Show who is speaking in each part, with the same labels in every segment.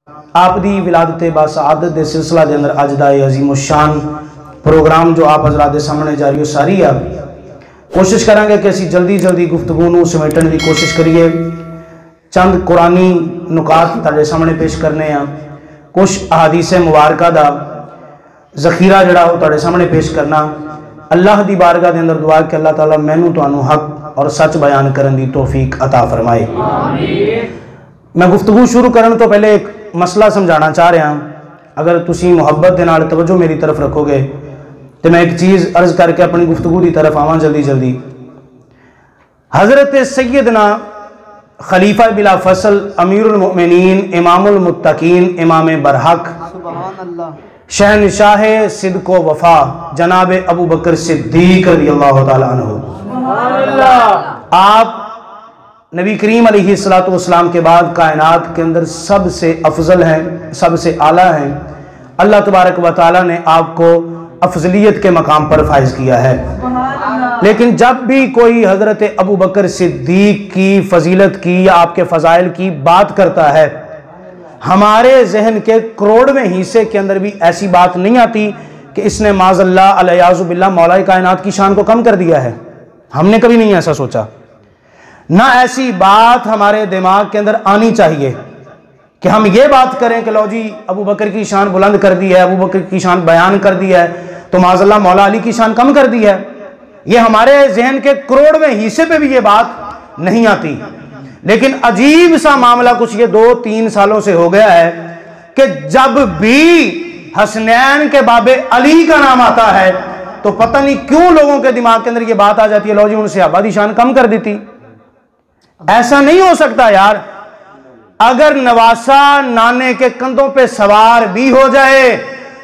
Speaker 1: आप दी विलादत बासआदत दे सिलसिला दे अंदर अज दा अजीम शान प्रोग्राम जो आप हज़रात दे सामने जारी सारी है, कोशिश करांगे कि असीं जल्दी जल्दी गुफ्तगू नूं समेटण की कोशिश करिए। चंद कुरानी नुकात तुहाडे सामने पेश करने आ, कुछ अहादीस मुबारका दा ज़खीरा जिहड़ा वो तुहाडे सामने पेश करना। अल्लाह दी बारगाह दे अंदर दुआ कि अल्लाह ताला मैनूं तुहानूं हक और सच बयान करन दी तौफीक अता फरमाए। मैं गुफ्तगू शुरू करने तो पहले एक मसला समझाना चाह रहा। अगर तुसी मुहब्बत के नाल तवज्जो मेरी तरफ रखोगे तो मैं एक चीज़ अर्ज करके अपनी गुफ्तगू की तरफ आवां जल्दी जल्दी। हज़रत सैयदना खलीफा बिला फसल अमीरुल मोमिनीन इमामुल मुत्तकीन इमाम बरहक शहनशाह सिद्क़ व वफ़ा जनाब अबू बकर सिद्दीक़ रज़ियल्लाहु ताला अन्हु, आप नबी करीम अलैहिस्सलातु वस्सलाम के बाद कायनात के अंदर सबसे अफजल हैं, सबसे आला हैं। अल्लाह तबारक व तआला ने आपको अफजलियत के मकाम पर फाइज किया है। लेकिन जब भी कोई हज़रत अबू बकर सिद्दीक़ की फजीलत की या आपके फ़ज़ाइल की बात करता है, हमारे जहन के करोड़वें हिस्से के अंदर भी ऐसी बात नहीं आती कि इसने माज़अल्लाह अलयाज़ु बिल्लाह मौला कायनात की शान को कम कर दिया है। हमने कभी नहीं ऐसा सोचा, ना ऐसी बात हमारे दिमाग के अंदर आनी चाहिए कि हम ये बात करें कि लो जी अबू बकर की शान बुलंद कर दी है, अबू बकर की शान बयान कर दी है तो माज़अल्लाह मौला अली की शान कम कर दी है। ये हमारे जहन के करोड़वें हिस्से पे भी ये बात नहीं आती। लेकिन अजीब सा मामला कुछ ये 2-3 सालों से हो गया है कि जब भी हसनैन के बाबे अली का नाम आता है तो पता नहीं क्यों लोगों के दिमाग के अंदर ये बात आ जाती है, लो जी उनसे आबादी शान कम कर दी थी। ऐसा नहीं हो सकता यार। अगर नवासा नाने के कंधों पे सवार भी हो जाए,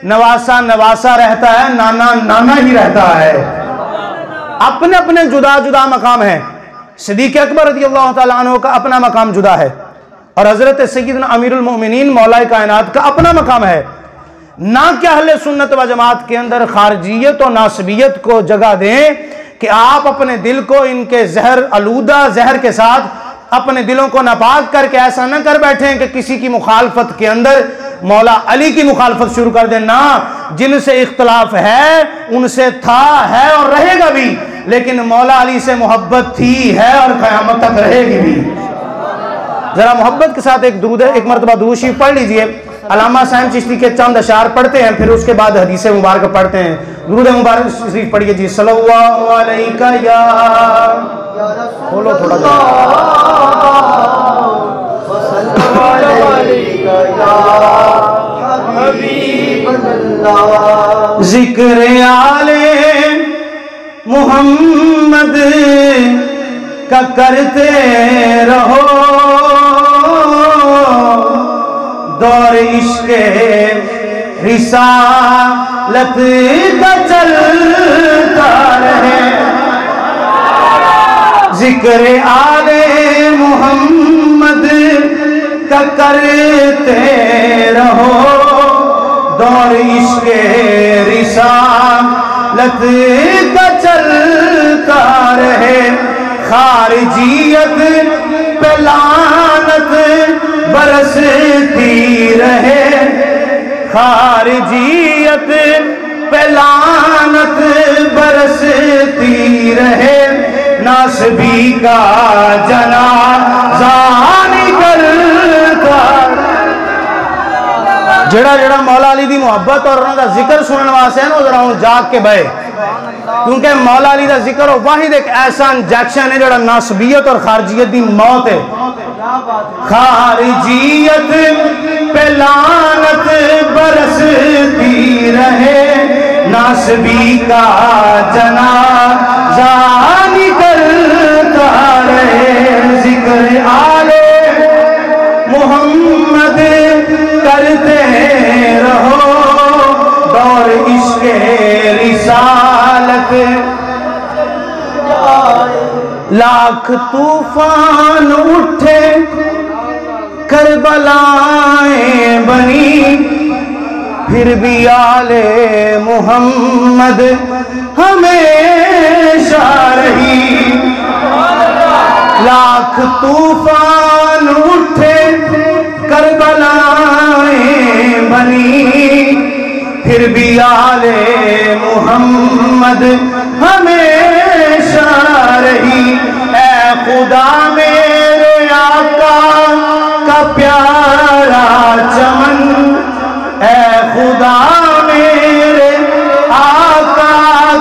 Speaker 1: नवासा नवासा रहता है, नाना नाना ही रहता है। अपने अपने जुदा जुदा मकाम है। सिद्दीक़ अकबर रज़ियल्लाहु ताला अन्हु का अपना मकाम जुदा है और हज़रत सैयदना अमीरुल मोमिनीन मौला कायनात का अपना मकाम है। ना कि अहले सुन्नत व जमात के अंदर खारजियत और नासबियत को जगह दें कि आप अपने दिल को इनके जहर आलूदा जहर के साथ अपने दिलों को नापाक करके ऐसा न कर बैठे कि किसी की मुखालफत के अंदर मौला अली की मुखालफत शुरू कर देना। जिनसे इख्तलाफ है उनसे था, है और रहेगा भी, लेकिन मौला अली से मोहब्बत थी, है और क़यामत तक रहेगी भी। जरा मोहब्बत के साथ एक मरतबा दुरूद शरीफ पढ़ लीजिए। अल्लामा साइम चिश्ती के चंद अशार पढ़ते हैं, फिर उसके बाद हदीस मुबारक पढ़ते हैं। दुरूद मुबारक शरीफ पढ़िए जी। सल्लल्लाहु अलैका या, बोलो थोड़ा जिक्र आले मुहम्मद का करते रहो, दौर इश्क़े रिसालत का चलता रहे। जिक्र आले मुहम्मद का करते रहो, दौर इश्क़े रिसालत का चलता रहे। खारिजियत पे लानत बरसती रहे, खारिजियत पे लानत बरसती रहे। नासबी का जनाज़ा निकलता। जेड़ा जेड़ा मौला अली दी मुहब्बत और उन्होंने जिक्र सुनने वास्ते है ना, जरा हूँ जाग के बहे, क्योंकि मौला अली का जिक्र और वाहिद एक ऐसा इंजेक्शन है जो नासबियत और खारजियत की मौत है। खारजियत पे लानत बरसती रहे, नासबी का जनाज़ा निकलता रहे। जिक्र आले मुहम्मद करते रहो, दौर इश्क़े रिसालत। लाख तूफान उठे करबलाएं बनी, फिर भी आले मुहम्मद हमेशा रही। लाख तूफान उठे करबला फिर भी आले मोहम्मद हमेशा रही। ऐ खुदा मेरे आका का प्यारा चमन, ऐ खुदा मेरे आका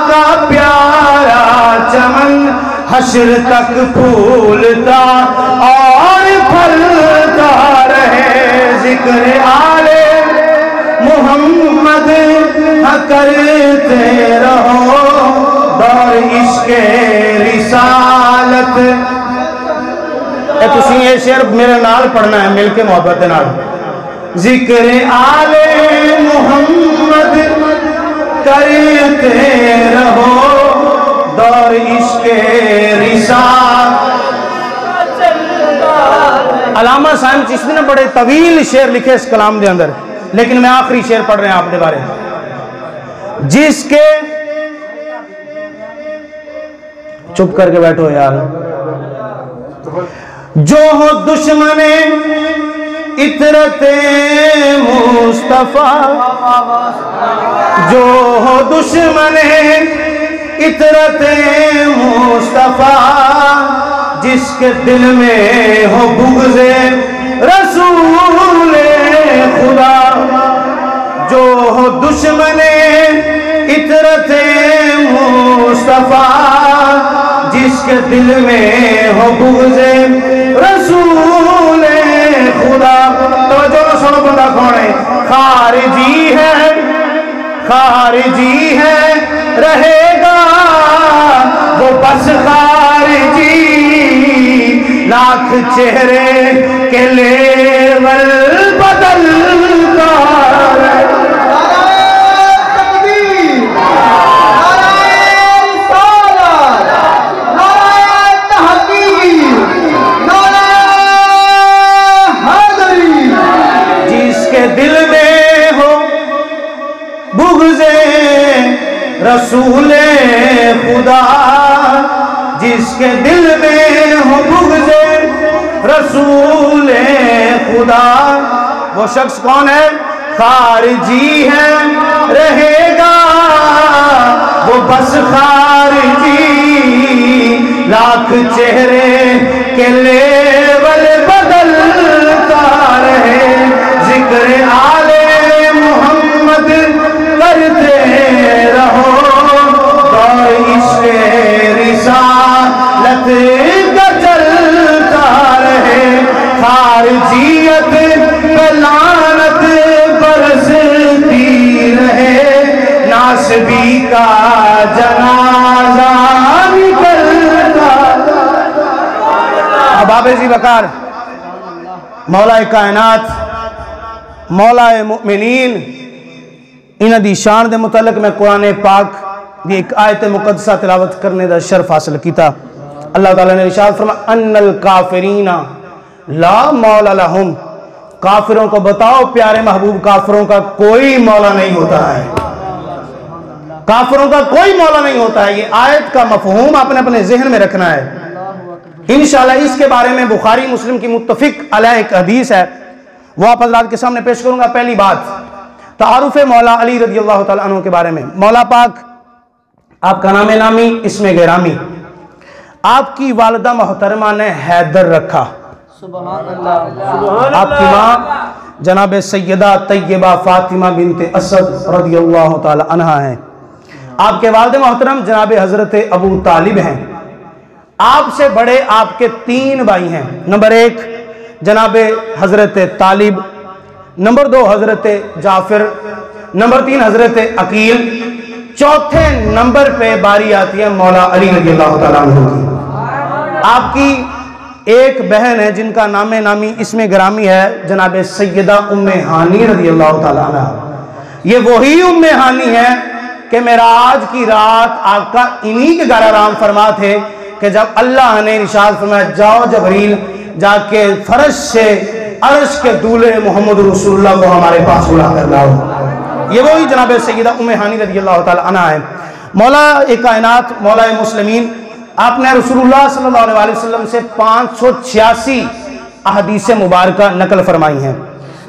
Speaker 1: का प्यारा चमन, हश्र तक फूलता और फलता रहे। जिक्र आले मोहम्मद करते रहो, दौर इश्क़े रिसालत। तुसी ये शेर मेरे नाल पढ़ना है मिलके मोहब्बत नाल। जिक्र आले मोहम्मद करते रहो, दौर इश्क़े रिसालत। अल्लामा साहिब चिश्ती ने बड़े तवील शेर लिखे इस कलाम के अंदर, लेकिन मैं आखिरी शेर पढ़ रहे हैं आपके बारे में। जिसके चुप करके बैठो यार। जो हो दुश्मने इतरते मुस्तफा, जो हो दुश्मने इतरते मुस्तफा, जिसके दिल में हो बुग़्ज़े रसूले खुदा। जो हो दुश्मने इतरते मुस्तफा, जिसके दिल में हो बुग़्ज़े रसूले खुदा। तो जो सुनो बंदा कौन है? खारिजी है, खारिजी है, रहेगा वो बस खारिजी। लाख चेहरे के लेवल बदलता है। जिसके दिल में हो बुग़्ज़े रसूले खुदा, जिसके दिल में हो बुग़्ज़े रसूले खुदा, वो शख्स कौन है? खारिजी है, रहेगा वो बस खारिजी। लाख चेहरे के लेवल बदलता रहे। जिक्र आले मोहम्मद करते रहो, दौर इश्क़े रिसालत का चलता रहे। खारिजियत पे लानत बरसती रहे, नासबी का जनाजा निकलता। अबाबे जी बकार मौलाए कायनात मौलाए मुमिनीन इन दी शान दे मुतल्लिक मैं कुरान पाक दी एक आयत मुकद्दसा तिलावत करने दा शर्फ हासिल कीता। अल्लाह ताला ने इरशाद फरमाया अन्नल काफिरीना ला मौला लहुम। काफिरों को बताओ प्यारे महबूब, काफिरों का कोई मौला नहीं होता है, काफिरों का कोई मौला नहीं होता है। ये आयत का मफहूम आपने अपने जहन में रखना है। इंशाअल्लाह इसके बारे में बुखारी मुस्लिम की मुत्तफिक अलैह एक हदीस है, वो आप हज़रात के सामने पेश करूंगा। पहली बात, तारुफ मौला अली रज़ी अल्लाह तआला अन्हु के बारे में। मौला पाक आपका नाम नामी इसमें गिरामी, आपकी वालिदा मोहतरमा ने हैदर रखा। आपकी माँ जनाब सैयदा तैयबा फातिमा बिनते असद रज़ी अल्लाह तआला अन्हा हैं। आपके वालिद मोहतरम जनाब हजरत अबू तालिब हैं। आपसे बड़े आपके 3 भाई हैं। नंबर 1 जनाब हजरत तालिब, नंबर 2 हजरत जाफिर, नंबर 3 हजरत अकील, चौथे नंबर पे बारी आती है मौला अली रज़ी अल्लाह तआला अन्हु की। आपकी एक बहन है जिनका नामे नामी इसमें ग्रामी है जनाब सैयदा उम्मे हानी रज़ी अल्लाह तआला अन्हा। ये वही उम्मे हानी है कि मेराज की रात आका इन्हीं के घर आराम फरमा थे कि जब अल्लाह ने इरशाद फरमाया जाओ जबरील जाके फर्श से अर्श के दूल्हे मोहम्मद रसूलुल्लाह को हमारे पास बुला कर लाओ। ये वही जनाब सैयदा उम्मे हानी रज़ी अल्लाह तआला अन्हा है। मौला कायनात मौला मुस्लिमीन आपने रसूलुल्लाह सल्लल्लाहु अलैहि वसल्लम से 586 अहदीस मुबारका नकल फरमाई हैं।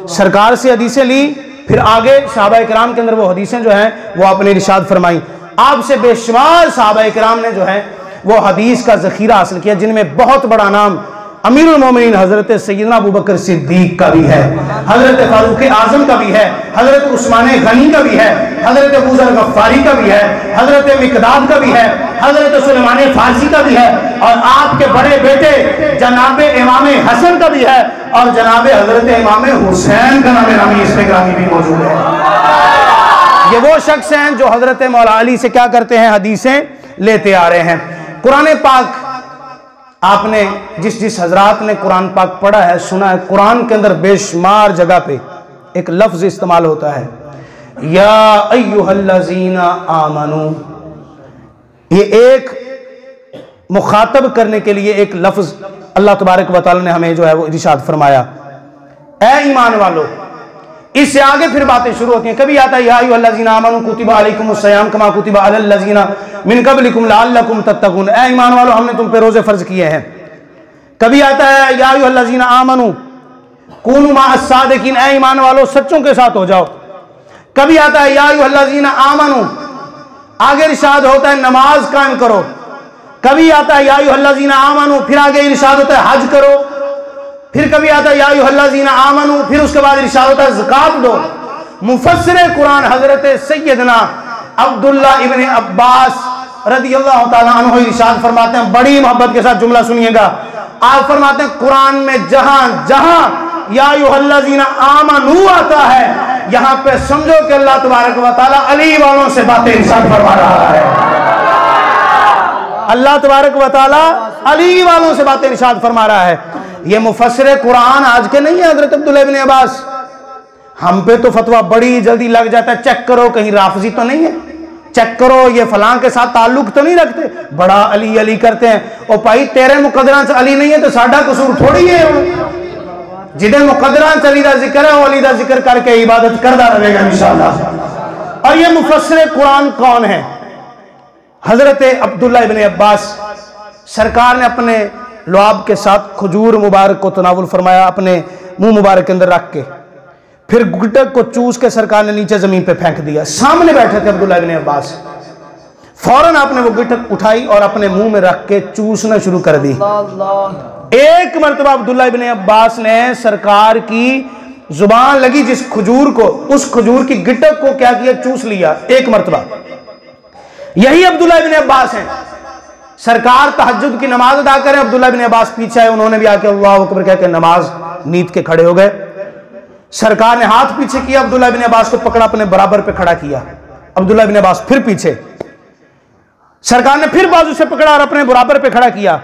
Speaker 1: सरकार से हदीसें ली फिर आगे सहाबा किराम के अंदर वो हदीसें जो हैं वो आपने इरशाद फरमाई। आपसे बेशुमार सहाबा किराम ने जो है वो हदीस का ज़ख़ीरा हासिल किया, जिनमें बहुत बड़ा नाम अमीरुल मोमिनीन हज़रत सैयदना अबू बकर सिद्दीक का भी है, हज़रत फारूक आज़म का भी है, हज़रत उस्मान गनी का भी है, हज़रत अबू ज़र गफ़ारी का भी है, हज़रत मिक़दाद का भी है, हज़रत सुलेमान फ़ारसी का भी है, और आपके बड़े बेटे जनाब इमाम हसन का भी है, और जनाब हज़रत इमाम हुसैन का नाम नामी इसमें ग्रामी भी मौजूद है। ये वो शख्स हैं जो हज़रत मौला अली से क्या करते हैं, हदीसें लेते आ रहे हैं। कुरान पाक, आपने जिस हजरात ने कुरान पाक पढ़ा है, सुना है, कुरान के अंदर बेशुमार जगह पे एक लफ्ज इस्तेमाल होता है, या अय्युहल्लज़ीना आमनू। ये एक मुखातब करने के लिए एक लफ्ज अल्लाह तबारक व तआला ने हमें जो है वो इरशाद फरमाया, ए ईमान वालो। इससे आगे फिर बातें शुरू होती हैं। कभी आता है या अय्युहल्लज़ीना आमनू कुतिबा अलैकुमुस सियाम कमा कुतिबा अलल लज़ीना मिन क़ब्लिकुम लअल्लकुम तत्तक़ून, ए ईमान वालो हमने तुम पे रोजे फर्ज किए हैं। कभी आता है या अय्युहल्लज़ीना आमनू कूनू मअस सादिकीन, ए ईमान वालो सच्चों के साथ हो जाओ। कभी आता है या अय्युहल्लज़ीना आमनू, आगे इरशाद होता है नमाज कायम करो। कभी आता है या अय्युहल्लज़ीना आमनू, फिर आगे इरशाद होता है हज करो। फिर कभी आता है या अय्युहल्लज़ीना आमनू, फिर उसके बाद इरशाद होता है ज़कात दो। मुफस्सिर कुरान हज़रत सैयदना अब्दुल्ला इब्न अब्बास रज़ियल्लाहु ताला अन्हु इरशाद फरमाते हैं, बड़ी मोहब्बत के साथ जुमला सुनिएगा। आप फरमाते हैं कुरान में जहां जहां या अय्युहल्लज़ीना आमनू आता है, यहां पे समझो कि अल्लाह तबारक व तआला अली वालों से बातें इरशाद फरमा रहा है। अल्लाह तबारक व तआला अली वालों से बातें इरशाद फरमा रहा है। ये मुफस्सिर कुरान आज के नहीं है हज़रत अब्दुल्ला इब्न अब्बास। हम पे तो फतवा बड़ी जल्दी लग जाता है, चेक करो कहीं राफजी तो नहीं है, चेक करो ये फलां के साथ ताल्लुक तो नहीं रखते, बड़ा अली अली करते हैं। और भाई तेरे मुकद्दरां च अली नहीं है तो साडा कसूर थोड़ी है। जिदे मुकद्दरां च अली दा जिक्र है वो अली दा जिक्र करके इबादत करता रहेगा इंशाअल्लाह। और ये मुफस्सिर कुरान कौन है? हजरत अब्दुल्ला इब्न अब्बास। सरकार ने अपने लुआब के साथ खजूर मुबारक को तनावुल फरमाया, अपने मुंह मुबारक के अंदर रख के, फिर गुटक को चूस के सरकार ने नीचे जमीन पे फेंक दिया। सामने बैठे थे अब्दुल्ला इब्न अब्बास, फौरन आपने वो गुटक उठाई और अपने मुंह में रख के चूसना शुरू कर दी। एक मरतबा अब्दुल्ला इब्न अब्बास ने सरकार की जुबान लगी जिस खजूर को, उस खजूर की गिटक को क्या किया, चूस लिया एक मरतबा। यही अब्दुल्ला इब्न अब्बास हैं। सरकार तहज्जुद की नमाज अदा करें, अब्दुल्ला इब्न अब्बास पीछे आए, उन्होंने भी आके अल्लाह अकबर कह के नमाज नीत के खड़े हो गए। सरकार ने हाथ पीछे किया, अब्दुल्ला इब्न अब्बास को पकड़ा, अपने बराबर पे खड़ा किया। अब्दुल्ला इब्न अब्बास फिर पीछे, सरकार ने फिर बाजू से पकड़ा और अपने बराबर पे खड़ा किया।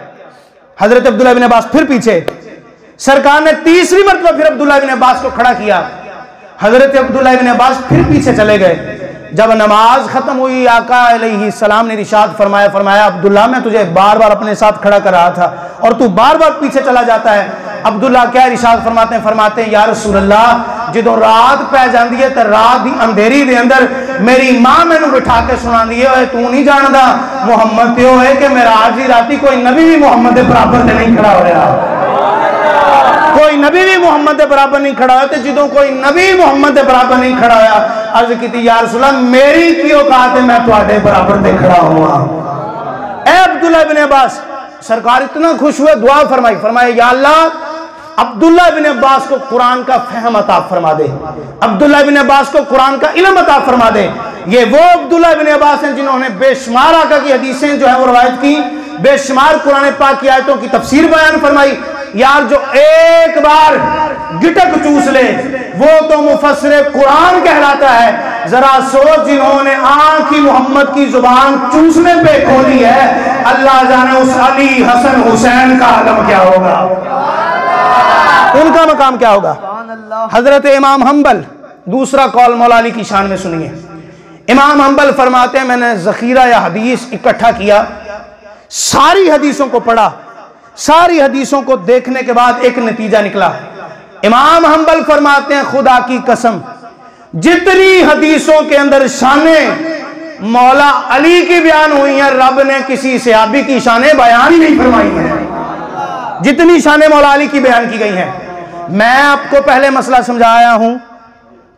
Speaker 1: हजरत अब्दुल्ला इब्न अब्बास फिर पीछे, सरकार ने तीसरी मरतबा फिर अब्दुल्ला इब्न अब्बास को खड़ा किया। हजरत अब्दुल्ला इब्न अब्बास फिर पीछे चले गए। जब नमाज खत्म हुई, आका अलैहिस्सलाम ने इरशाद फरमाया अब्दुल्ला मैं तुझे बार बार अपने साथ खड़ा कर रहा था और तू बार बार पीछे चला जाता है। अब्दुल्ला क्या इरशाद फरमाते हैं या रसूलल्लाह, जो रात पै जाती है तो रात की अंधेरी दे अंदर मेरी मां मैनू बिठा के सुनाती है, तू नहीं जानता मुहम्मद त्यो है कि मेरा आज ही राती कोई नबी भी मुहम्मद के बराबर से नहीं खड़ा हो रहा, कोई नबी भी मुहम्मद के बराबर नहीं खड़ा होया। जो कोई नबी मुहम्मद के बराबर नहीं खड़ा होया, अर्ज की या रसूलल्लाह मेरी की औकात है मैं तुम्हारे बराबर से खड़ा हुआ। ए अब्दुल्ला इब्न अब्बास, सरकार इतना खुश हुए, दुआ फरमाई या अल्लाह अब्दुल्ला इब्न अब्बास को कुरान का फहम अता फरमा दे, अब्दुल्ला इब्न अब्बास को कुरान का इल्म अता फरमा दे। ये वो अब्दुल्ला इब्न अब्बास हैं जिन्होंने बेशुमार आका की हदीसें जो है वो रवायत की, बेशुमार कुरान पाक की आयतों की तफसीर बयान फरमाई। यार जो एक बार गिटक चूस ले वो तो मुफस्सिर कुरान कहलाता है। जरा सोच, जिन्होंने आंख की मोहम्मद की जुबान चूसने पे खोली है, अल्लाह जाने उस अली हसन हुसैन का आलम क्या होगा, उनका मकाम क्या होगा। हजरत इमाम हम्बल, दूसरा कौल मौला अली की शान में सुनिए। इमाम हम्बल फरमाते हैं मैंने ज़ख़ीरा या हदीस इकट्ठा किया, सारी हदीसों को पढ़ा, सारी हदीसों को देखने के बाद एक नतीजा निकला। इमाम हम्बल फरमाते हैं खुदा की कसम जितनी हदीसों के अंदर शाने मौला अली की बयान हुई हैं, रब ने किसी सहाबी की शाने बयान ही नहीं फरमाई हैं। जितनी शाने मौला अली की बयान की गई हैं, मैं आपको पहले मसला समझाया हूं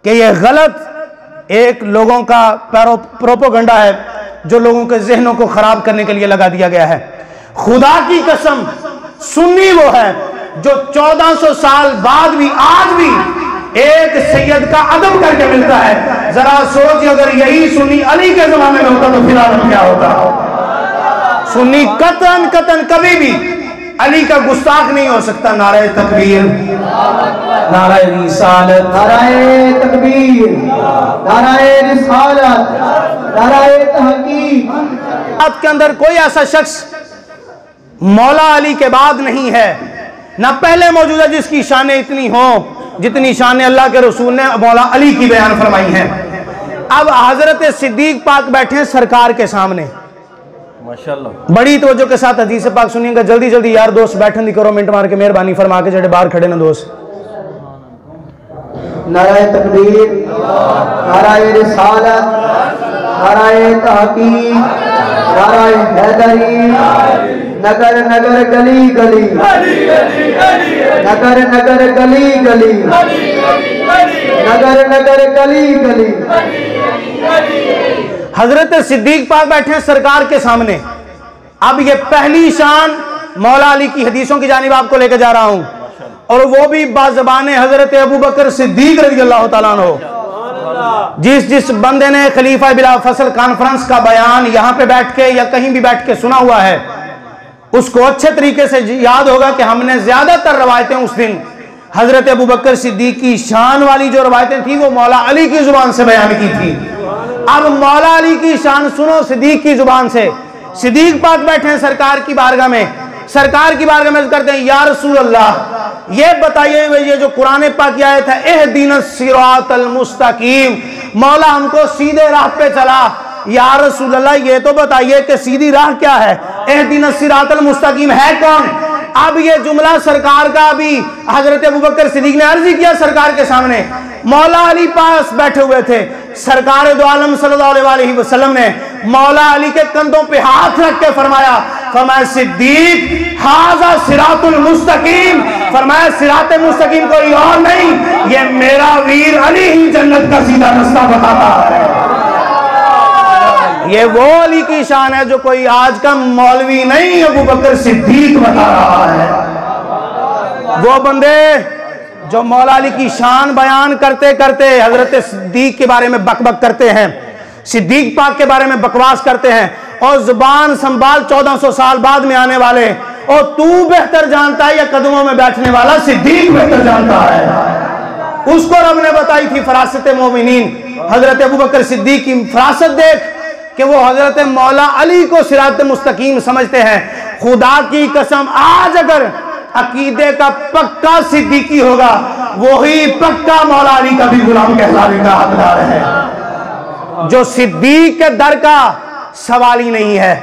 Speaker 1: कि यह गलत एक लोगों का प्रोपोगंडा है जो लोगों के जहनों को खराब करने के लिए लगा दिया गया है। खुदा की कसम, सुन्नी वो है जो 1400 साल बाद भी आज भी एक सैयद का अदब करके मिलता है। जरा सोच, अगर यही सुन्नी अली के जमाने में होता तो फिर आलम क्या होता। सुन्नी कतन कतन कभी भी अली का गुस्ताख नहीं हो सकता। नारे तकबीर, नारे रिसालत,
Speaker 2: नारे तकबीर, नारे रिसालत, नारे तहकीक।
Speaker 1: आपके अंदर कोई ऐसा शख्स मौला अली के बाद नहीं है, ना पहले मौजूद है, जिसकी शान इतनी हो जितनी शान अल्लाह के रसूल ने मौला अली की बयान फरमाई है। अब हजरत सिद्दीक पाक बैठे हैं सरकार के सामने, माशाअल्लाह। बड़ी तवज्जो के साथ हदीस पाक सुनिएगा। जल्दी जल्दी यार दोस्त बैठन दी करो, मिनट मार के मेहरबानी फरमा के, जेडे बाहर खड़े ना दोस्त।
Speaker 2: नारे तकबीर, नारे रिसालत, नारे तहकीक, नारे हैदरी। नगर नगर गली गली, नगर नगर गली गली, नगर नगर गली गली।
Speaker 1: हजरत सिद्दीक पाक बैठे हैं सरकार के सामने। अब ये पहली शान मौला अली की हदीसों की जानिब आपको लेकर जा रहा हूं, और वो भी बाज़बाने हजरत अबू बकर सिद्दीक रज़ियल्लाहु ताला अन्हु। जिस बंदे ने खलीफा बिला फसल कॉन्फ्रेंस का बयान यहां पे बैठ के या कहीं भी बैठ के सुना हुआ है, उसको अच्छे तरीके से याद होगा कि हमने ज्यादातर रवायतें उस दिन हजरत अबू बकर सिद्दीक की शान वाली जो रवायतें थी वो मौला अली की जुबान से बयान की थी। अब मौला अली की शान सुनो सिद्दीक की जुबान से। सिद्दीक पाक बैठे हैं सरकार की बारगाह में, सरकार की बारगाह में करते हैं, या रसूल अल्लाह ये बताइए, ये जो कुरान पाक की आयत है, इहदिनस सिरातल मुस्तकीम, मौला हमको सीधे राह पे चला। या रसूल अल्लाह ये तो बताइए कि सीधी राह क्या है, इहदिनस सिरातल मुस्तकीम है कौन। अब ये जुमला सरकार का भी हजरत अबू बकर सिद्दीक ने अर्जी किया सरकार के सामने। मौला अली पास बैठे हुए थे, सरकार दो आलम सल्लल्लाहु अलैहि वसल्लम ने मौला अली के कंधों पे हाथ रख के फरमाया सिद्दीक हाजा सिरातुल मुस्तकीम, फरमाया सिरात मुस्तकीम कोई और नहीं, ये मेरा वीर अली ही जन्नत का सीधा रास्ता बताता है। ये वो अली की शान है जो कोई आज का मौलवी नहीं, अबू बकर सिद्दीक बता रहा है। वो बंदे जो मौला अली की शान बयान करते करते हजरत सिद्दीक के बारे में बकबक करते हैं, सिद्दीक पाक के बारे में बकवास करते हैं, और जुबान संभाल 1400 साल बाद में आने वाले, और तू बेहतर जानता है या कदमों में बैठने वाला सिद्दीक बेहतर जानता है। उसको रब ने बताई थी फरासत मोमिनीन, हजरत अबू बकर सिद्दीक की फरासत देख कि वो हजरत मौला अली को सिरात मुस्तकीम समझते हैं। खुदा की कसम, आज अगर अकीदे का पक्का सिद्दीकी होगा, वही पक्का मौला अली का भी गुलाम कहलाने का हकदार है। जो सिद्दीक के दर का सवाल ही नहीं है,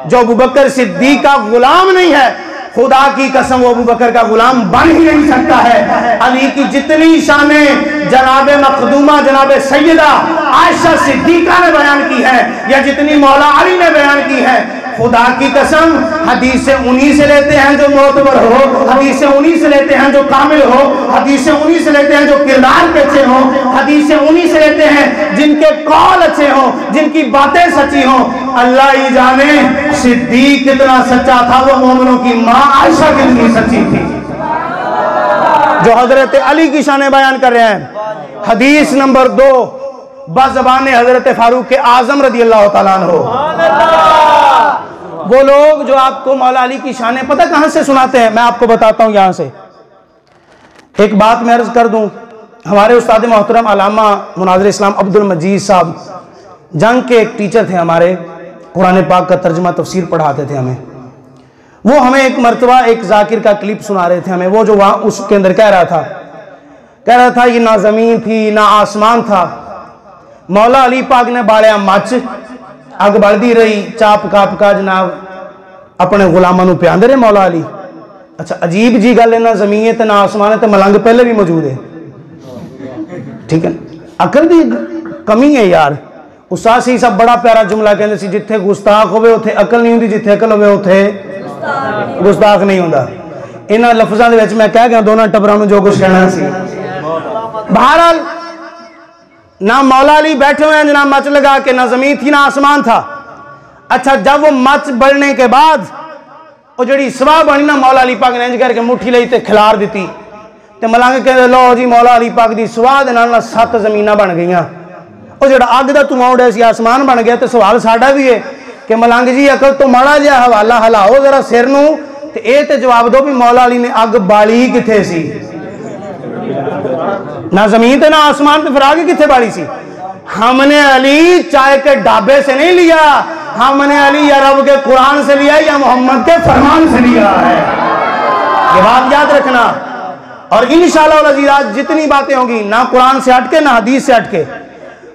Speaker 1: जो अबू बकर सिद्दीक का गुलाम नहीं है, खुदा की कसम वो अबू बकर का गुलाम बन ही नहीं सकता है। अली की जितनी शाने जनाबे मखदूमा जनाबे सैयदा आयशा सिद्दीका ने बयान की है, या जितनी मौला अली ने बयान की है, खुदा की कसम हदीसें उन्हीं से लेते हैं जो मोतबर हो, हदीसें उन्हीं से लेते हैं जो कामिल हो, हदीसें उन्हीं से लेते हैं जो किरदार के अच्छे हो, हदीसें उन्हीं से लेते हैं जिनके कौल अच्छे हो, जिनकी बातें सच्ची हो। अल्लाह ही जाने सिद्दीक कितना सच्चा था, वो मोमिनों की माँ आयशा कितनी सच्ची थी, जो हजरत अली की शान बयान कर रहे हैं। हदीस नंबर 2 बज़बाने हजरत फारूक के आजम रज़ियल्लाहु ताला अन्हु। वो लोग जो आपको मौला अली की शान पता कहां से सुनाते हैं, मैं आपको बताता हूं। यहां से एक बात मैं अर्ज कर दूं, हमारे उस्ताद मोहतरम अल्लामा मुनाज़िर इस्लाम अब्दुल मजीद साहब जंग के एक टीचर थे हमारे, कुरान पाक का तर्जुमा तफसीर पढ़ाते थे हमें। वो हमें एक मरतबा एक जाकिर का क्लिप सुना रहे थे हमें। वो जो वहां उसके अंदर कह रहा था ये ना जमीन थी ना आसमान था, मौला अली पाक ने बाड़िया मच अग बढ़ती रही, चाप काप का जनाब अपने गुलामां नूं प्यांदे रहे मौला अली। अच्छा अजीब जी गल है, ना जमीन है ना आसमान है, तो मलंग पहले भी मौजूद है। ठीक है, अकल की कमी है यार। उस्ताद सी सब बड़ा प्यारा जुमला कहते सी, जिथे गुस्ताख होवे उथे अकल नहीं होंदी, जिथे अकल होवे उथे गुस्ताख नहीं होंदा। इन्हां लफ्ज़ां दे विच मैं कह गया दोनों टबरां नूं जो कुछ कहना सी। बहरहाल ना मौला अली बैठे हुए हैं जनाब मच लगा के, ना जमीन थी ना आसमान था। अच्छा, जब वो मच बढ़ने के बाद वो जड़ी सवाह बनी ना, मौला अली पाक ने इंज करके मुट्ठी ली ते खिलार दी ते मलंग कहते लो जी मौला अली पाक की सवाह दे नाल 7 जमीनां बन गई। वो जो अग का धुआं उड़िया सी आसमान बन गया। तो सवाल साडा भी है कि मलंग जी अकल तो माड़ा जिहा हवाला हिलाओ जरा सिर नूं ते इह ते जवाब दो भी मौला अली ने अग बाली किथे सी? ना जमीन ते ना आसमान, तो फिर आगे किथे बाली सी? हमने अली चाय के ढाबे से नहीं लिया, हमने अली अरब के कुरान से लिया या मोहम्मद के फरमान से लिया है। ये बात याद रखना। और इंशाअल्लाह अज़ीज़ जितनी बातें होंगी ना कुरान से हटके ना हदीस से हटके,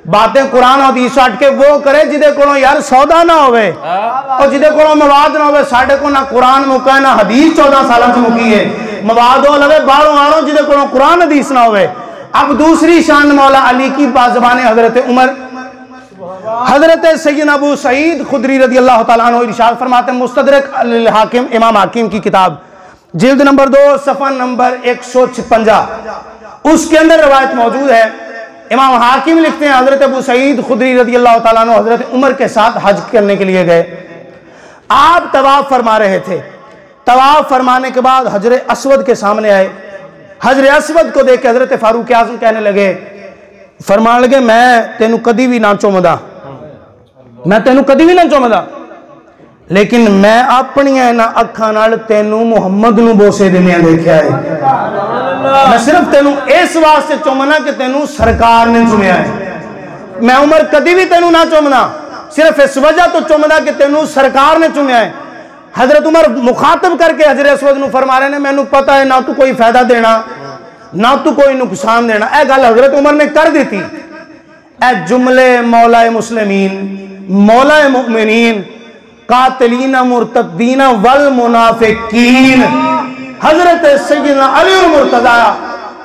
Speaker 1: बातें कुरान और हदीस से हटके वो करे जिदे को यार सौदा ना होवे और जिदे को मवाद ना होवे। साढ़े को ना कुरान मुका है ना हदीस 14 साल से मुकी है, मवाद हो लवे बारों आरों जिदे को कुरान हदीस ना होवे। अब दूसरी शान मौला अली की बाज़बान हजरत उमर, हजरत सैयदना अबू सईद खुदरी रज़ी अल्लाह तआला अन्हु इरशाद फरमाते हैं, मुस्तदरक अल हाकिम, इमाम हाकिम की किताब जिल्द नंबर 2 सफ़ा नंबर 156, उसके अंदर रवायत मौजूद है। इमाम हाकिम लिखते हैं हजरत अबू सईद खुदरी रज़ी अल्लाह तआला अन्हु हजरत उमर के साथ हज करने के लिए गए। आप तवाफ फरमा रहे थे। तवाफ फरमाने के बाद हजर असवद के सामने आए। हजर असवद को देख के हजरत फारूक आज़म कहने लगे, फरमान लगे मैं तेनू कदी भी ना चुमदा, मैं तेनू कदी भी ना चुमदा, लेकिन मैं अपनी इन्हां अखां नाल तेनू मुहम्मद नू बोसे दिंदियां देखिया है। मैं सिर्फ तेनू इस वास्ते चुमना कि तेनू सरकार ने चुमिया है। मैं उमर कदी भी तेनू ना चुमना, सिर्फ इस वजह तो चुमदा कि तेनू सरकार ने चुमिया है। हजरत उमर मुखातब करके हजरत असवद नू फरमा रहे ने, मैनू पता है ना तू कोई फायदा देना ना तू कोई नुकसान देना। यह गल हजरत उमर ने कर दी थी। ए जुमले मौलाए मुस्लिमीन, मौलाए मुमिनीन, कातिलीना मुर्तदीना वल मुनाफिकीन, हजरत सैयदना अली मुर्तजा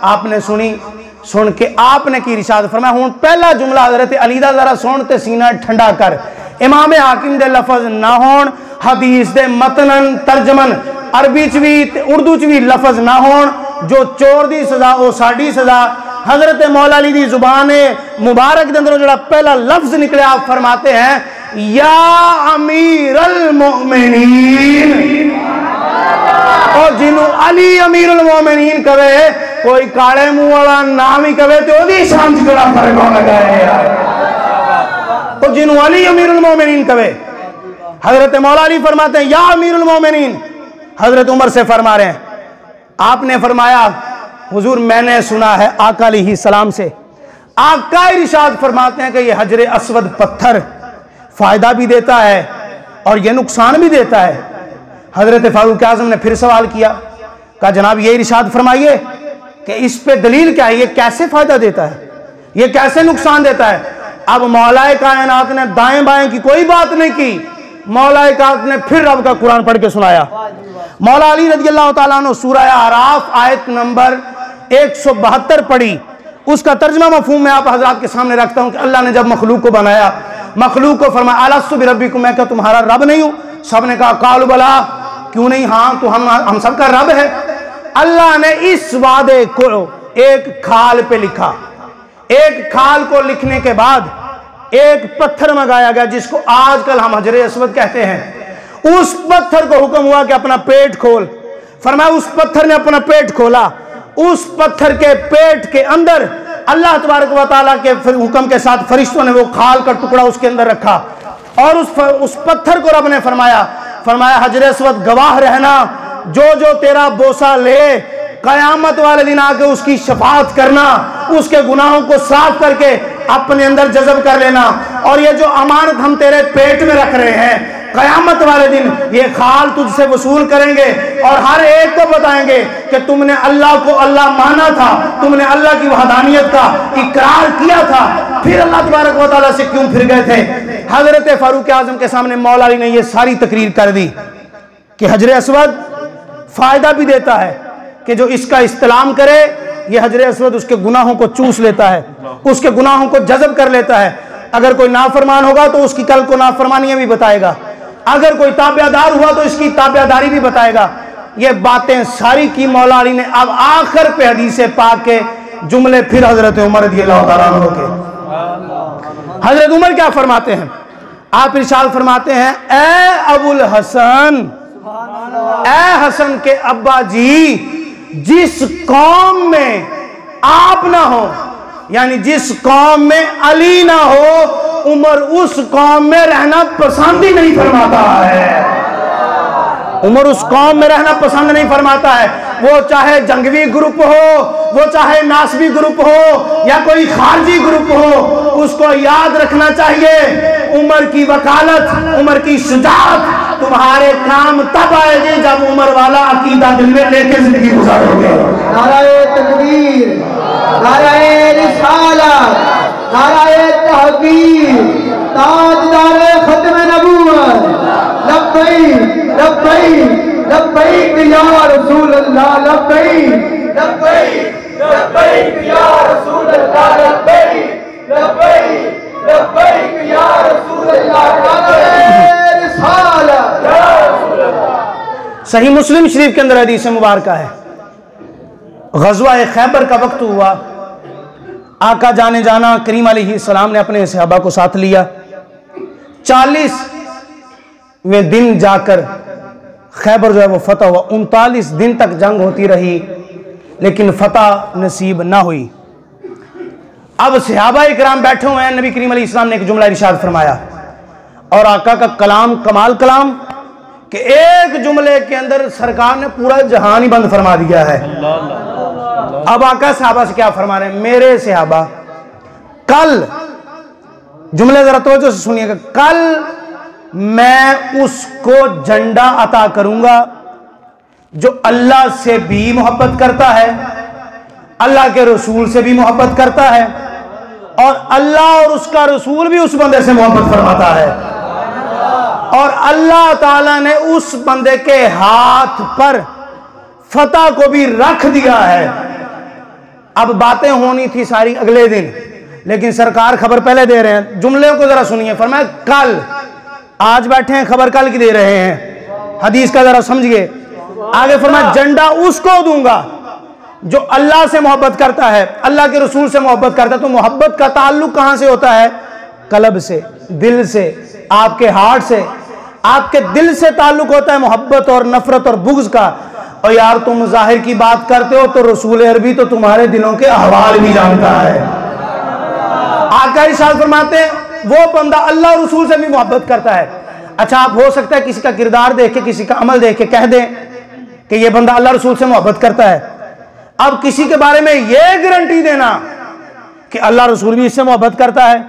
Speaker 1: आपने सुनी। सुन के आपने की इरशाद फरमाया। हुण पहला जुमला हजरत अली दा जरा सुन ते सीना ठंडा कर। इमाम हाकिम दे लफज ना होण, हदीस दे मतनन तर्जमन अरबी च भी ते उर्दू च भी लफज ना होण। जो चोर दी सजा वो साडी सजा। हजरत मौला अली दी जुबान मुबारक दे अंदरों जड़ा पहला लफ्ज निकले आप फरमाते हैं या अमीरुल मोमिनीन। और जिन्हों अली अमीरुल मोमिनीन कवे, कोई काले मुंह वाला नाम ही कवे तो ओदी शान च बड़ा फर्क हो लगा है यार। तो जिन्हों अली अमीरुल मोमिनीन कवे, हजरत मौला अली फरमाते हैं या अमीरुल मोमिनीन। हजरत उमर से फरमा रहे हैं, आपने फरमाया हुजूर मैंने सुना है आका अलैहिस्सलाम से, आका इरशाद फरमाते हैं कि ये हजर असवद पत्थर फायदा भी देता है और ये नुकसान भी देता है। हजरत फारूक आज़म ने फिर सवाल किया, कहा जनाब ये इरशाद फरमाइए कि इस पे दलील क्या है, ये कैसे फायदा देता है, ये कैसे नुकसान देता है। अब मौलाए कायनात ने दाएं बाएं की कोई बात नहीं की, मौलाए कायनात ने फिर रब का कुरान पढ़ के सुनाया। मौला अली रज़ी अल्लाह तआला अन्हु सूरह आराफ आयत नंबर 172 पढ़ी। उसका तर्जमा मफहूम मैं आप हजरात के सामने रखता हूं कि अल्लाह ने जब मखलूक को बनाया, मखलूक को फरमाया अलस्तु बिरब्बिकुम, मैं क्या तुम्हारा रब नहीं हूं? सब ने कहा कालू बला, क्यों नहीं, हाँ तो हम सबका रब है। अल्लाह ने इस वादे को एक खाल पे लिखा। एक खाल को लिखने के बाद एक पत्थर मंगाया गया जिसको आजकल हम हजर असवद कहते हैं। उस पत्थर को हुक्म हुआ कि अपना पेट खोल। फरमाया उस पत्थर ने अपना पेट खोला। उस पत्थर के पेट के अंदर अल्लाह तबारक व तआला के हुक्म के साथ फरिश्तों ने वो खाल का टुकड़ा उसके अंदर रखा और उस पत्थर को रब ने फरमाया हजर असवद गवाह रहना, जो जो तेरा बोसा ले कयामत वाले दिन आके उसकी शफाअत करना, उसके गुनाहों को साफ करके अपने अंदर जज़ब कर लेना। और ये जो अमानत हम तेरे पेट में रख रहे हैं, कयामत वाले दिन ये खाल तुझसे वसूल करेंगे और हर एक को बताएंगे कि तुमने अल्लाह को अल्लाह माना था, तुमने अल्लाह की वहदानियत का इकरार किया था, फिर अल्लाह तबारक व तआला से क्यों फिर गए थे। हजरत फारूक आज़म के सामने मौला अली ने यह सारी तकरीर कर दी कि हजर असवद फायदा भी देता है कि जो इसका इस्तेलाम करे, ये हजर असवद उसके गुनाहों को चूस लेता है, उसके गुनाहों को जज़ब कर लेता है। अगर कोई नाफरमान होगा तो उसकी कल को नाफरमानियां भी बताएगा, अगर कोई ताबेदार हुआ तो इसकी ताबेदारी भी बताएगा। ये बातें सारी की मौला अली ने अब आखिर पे हदीस पाक के जुमले फिर हजरत उमर रज़ियल्लाहु तआला अन्हु के हजरत उमर क्या फरमाते हैं? आप इरशाद फरमाते हैं, ए अबुल हसन, ए हसन के अब्बा जी, जिस कौम में आप ना हो, यानी जिस कौम में अली ना हो, उमर उस कौम में रहना पसंद ही नहीं फरमाता है। उमर उस कौम में रहना पसंद नहीं फरमाता है। वो चाहे जंगवी ग्रुप हो, वो चाहे नासबी ग्रुप हो, या कोई खारजी ग्रुप हो, उसको याद रखना चाहिए उमर की वकालत, उमर की शुजाअत तुम्हारे काम तब आएगी जब उमर वाला अकीदा दिल में लेके जिंदगी गुजारोगे।
Speaker 2: नाराए तकबीर, नाराए रिसालत, नाराए तहकीर, ताजदारे खत्म नबूवत, लब्बैक लब्बैक लब्बैक या रसूल अल्लाह, लब्बैक लब्बैक लब्बैक या रसूल अल्लाह, लब्बैक लब्बैक लब्बैक या रसूल अल्लाह, नाराए रिसालत या रसूल अल्लाह।
Speaker 1: सही मुस्लिम शरीफ के अंदर हदीस मुबारक है, ग़ज़वा खैबर का वक्त हुआ, आका जाने जाना करीम अलैहिस्सलाम ने अपने सहाबा को साथ लिया। 40वें दिन जाकर खैबर जो है वो फतह हुआ। 39 दिन तक जंग होती रही, लेकिन फतह नसीब ना हुई। अब सहाबा इकराम बैठे हुए हैं, नबी करीम अलैहिस्सलाम ने एक जुमला इरशाद फरमाया, और आका का कलाम कमाल कलाम कि एक जुमले के अंदर सरकार ने पूरा जहान ही बंद फरमा दिया है। अब आका सहाबा से क्या फरमा रहे हैं? मेरे सहाबा, कल, जुमले जरा तवज्जो से सुनिएगा, कल मैं उसको झंडा अता करूंगा जो अल्लाह से भी मोहब्बत करता है, अल्लाह के रसूल से भी मोहब्बत करता है, और अल्लाह और उसका रसूल भी उस बंदे से मोहब्बत फरमाता है, और अल्लाह ताला ने उस बंदे के हाथ पर फतह को भी रख दिया है। अब बातें होनी थी सारी अगले दिन, लेकिन सरकार खबर पहले दे रहे हैं। जुमले को जरा सुनिए, फरमाया कल, आज बैठे हैं खबर कल की दे रहे हैं, हदीस का जरा समझिए। आगे फरमाया झंडा उसको दूंगा जो अल्लाह से मोहब्बत करता है, अल्लाह के रसूल से मोहब्बत करता है। तो मोहब्बत का ताल्लुक कहां से होता है? कल्ब से, दिल से, आपके हार्ट से, आपके दिल से ताल्लुक होता है मोहब्बत और नफरत और बुग़्ज़ का। और यार तुम जाहिर की बात करते हो, तो रसूल अरबी तो तुम्हारे दिलों के अहवाल भी जानता है। आका इरशाद फरमाते हैं वो बंदा अल्लाह और रसूल से भी मोहब्बत करता है। अच्छा, आप हो सकता है किसी का किरदार देख के, किसी का अमल देख के कह दें कि ये बंदा अल्लाह रसूल से मोहब्बत करता है। अब किसी के बारे में यह गारंटी देना कि अल्लाह रसूल भी इससे मोहब्बत करता है,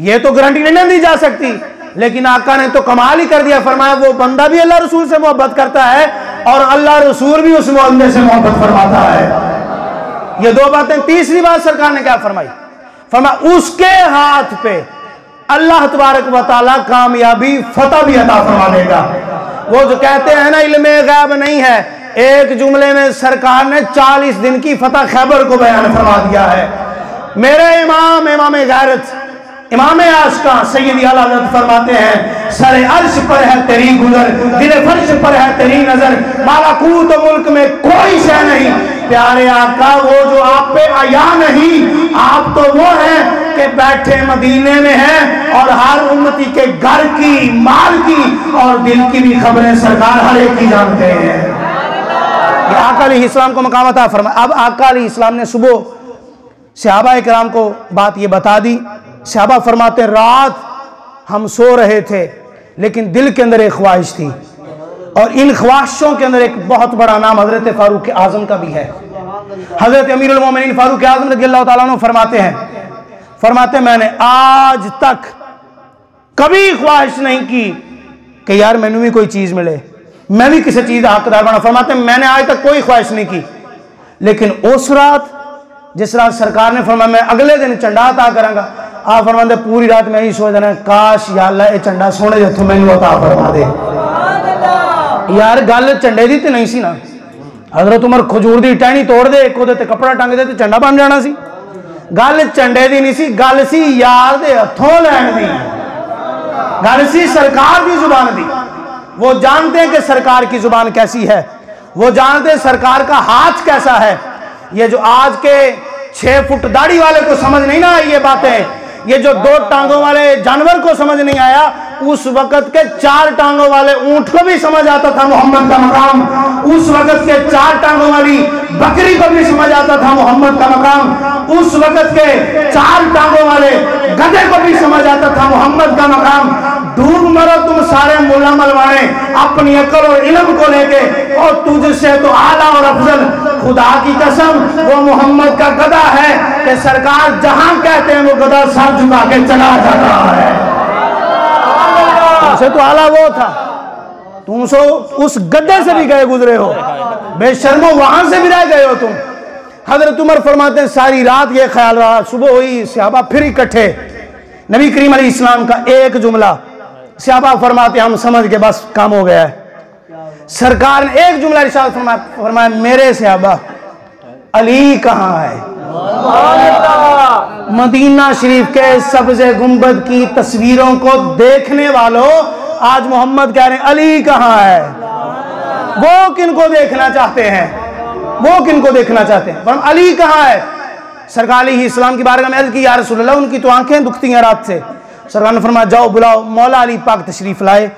Speaker 1: यह तो गारंटी नहीं दी जा सकती। लेकिन आका ने तो कमाल ही कर दिया, फरमाया वो बंदा भी अल्लाह रसूल से मोहब्बत करता है और अल्लाह रसूल भी उस बंदे से मोहब्बत फरमाता है। ये दो बातें। तीसरी बात सरकार ने क्या फरमाई? फरमाया उसके हाथ पे अल्लाह तबारक व तआला कामयाबी, फतह भी अता फरमा देगा। वो जो कहते हैं ना इल्मे गैब नहीं है, एक जुमले में सरकार ने 40 दिन की फतह खैबर को बयान फरमा दिया है। मेरे इमाम, इमाम गैरत, इमाम आशिका सैयदी आला हज़रत फरमाते हैं, सरे अर्श पर है तेरी गुजर, दिले फर्श पर है तेरी नजर, मालाकूत मुल्क में कोई शय नहीं। प्यारे आका, वो जो आप पे आया नहीं, आप तो वो हैं कि बैठे मदीने में हैं और हर उम्मती के घर की, माल की और दिल की भी खबरें सरकार हर एक की जानते हैं। ये आका अलैहिस्सलाम को मकाम अता फरमाया। अब आका अलैहिस्सलाम ने सुबह सहाबा इकराम को बात ये बता दी। सहाबा फरमाते रात हम सो रहे थे, लेकिन दिल के अंदर एक ख्वाहिश थी, और इन ख्वाहिशों के अंदर एक बहुत बड़ा नाम हजरत फारूक आजम का भी है। हजरत अमीरुल मोमिनीन फारूक आजम रज़ियल्लाहु ताला अन्हु फरमाते मैंने आज तक कभी ख्वाहिश नहीं की कि यार मैंने भी कोई चीज मिले, मैं भी किसी चीज का हकदार बना। फरमाते मैंने आज तक कोई ख्वाहिश नहीं की, लेकिन उस रात, जिस रात सरकार ने फरमाया मैं अगले दिन झंडा अता करांगा, आप फरमाते पूरी रात मैं ही सोच रहा, काश या अल्लाह ये झंडा सोने जिथों मैनू अता फरमा दे। यार गल झंडे दी तो नहीं सी ना, हजरत उमर खजूर दी टहनी तोड़ दे, एक उहदे ते कपड़ा टंग दे ते झंडा बन जाना सी। गल झंडे दी नहीं सी, गल सी यार दे हथों लैण दी, गल सी सरकार की जुबान दी। वो जानते हैं कि सरकार की जुबान कैसी है, वो जानते हैं सरकार का हाथ कैसा है। ये जो आज के 6 फुट दाढ़ी वाले को समझ नहीं ना आई ये बातें, ये जो 2 टांगों वाले जानवर को समझ नहीं आया, उस वक्त के 4 टांगों वाले ऊंट को भी समझ आता था मोहम्मद का मकाम। उस वक्त के 4 टांगों वाली बकरी को भी समझ आता था मोहम्मद का मकाम। उस वक्त के 4 टांगों वाले गधे को भी समझ आता था मोहम्मद का मकाम। डूब मरो तुम सारे मुल्ला मलवाने अपनी अकल और इल्म को लेके, और तुझसे तो आला और अफजल खुदा की कसम वो मोहम्मद का गधा है कि सरकार जहां कहते हैं वो गधा सर झुका के चला जाता है। तुमसे तो आला वो था, तुम सो उस गड्ढे से भी गए गुजरे हो, बेशर्मो वहां से भी रह गए हो तुम। हजरत उमर फरमाते हैं सारी रात ये ख्याल रहा, सुबह हुई सहाबा फिर इकट्ठे, नबी करीम अलैहिस्सलाम का एक जुमला, सहाबा फरमाते हम समझ के बस काम हो गया है। सरकार ने एक जुमला इरशाद फरमाया, मेरे सहाबा अली कहाँ है? मदीना शरीफ के सब्ज़े गुंबद की तस्वीरों को देखने वालों आज मोहम्मद कह रहे हैं अली कहाँ है? वो किनको देखना चाहते हैं? वो किनको देखना चाहते हैं? पर अली कहाँ है? सरकार अलैहिस्सलाम की बारगाह में अर्ज़ की, या रसूल अल्लाह उनकी तो आंखें दुखती हैं रात से। सरकार ने फरमाया जाओ बुलाओ। मौला अली पाक तशरीफ लाए।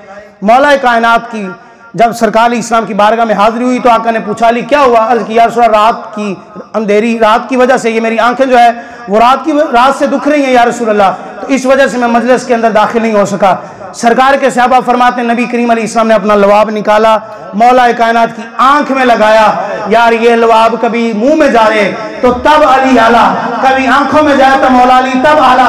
Speaker 1: मौला कायनात की जब सरकार अलैहिस्सलाम की बारगाह में हाजिरी हुई तो आका ने पूछा अली क्या हुआ? अर्ज़ की या रसूल अल्लाह रात की अंधेरी, रात की वजह से ये मेरी आंखें जो है वो रात से दुख रही हैं या रसूल अल्लाह, तो इस वजह से मैं मजलिस के अंदर दाखिल नहीं हो सका। सरकार के सहाबा फरमाते नबी करीम अलैहिस्सलाम ने अपना लवाब निकाला, मौला कायनात की आंख में लगाया, यार ये लवाब कभी मुंह में जा रहे तो तब अली आला, कभी आंखों में जाए तो मौला अली तब आला।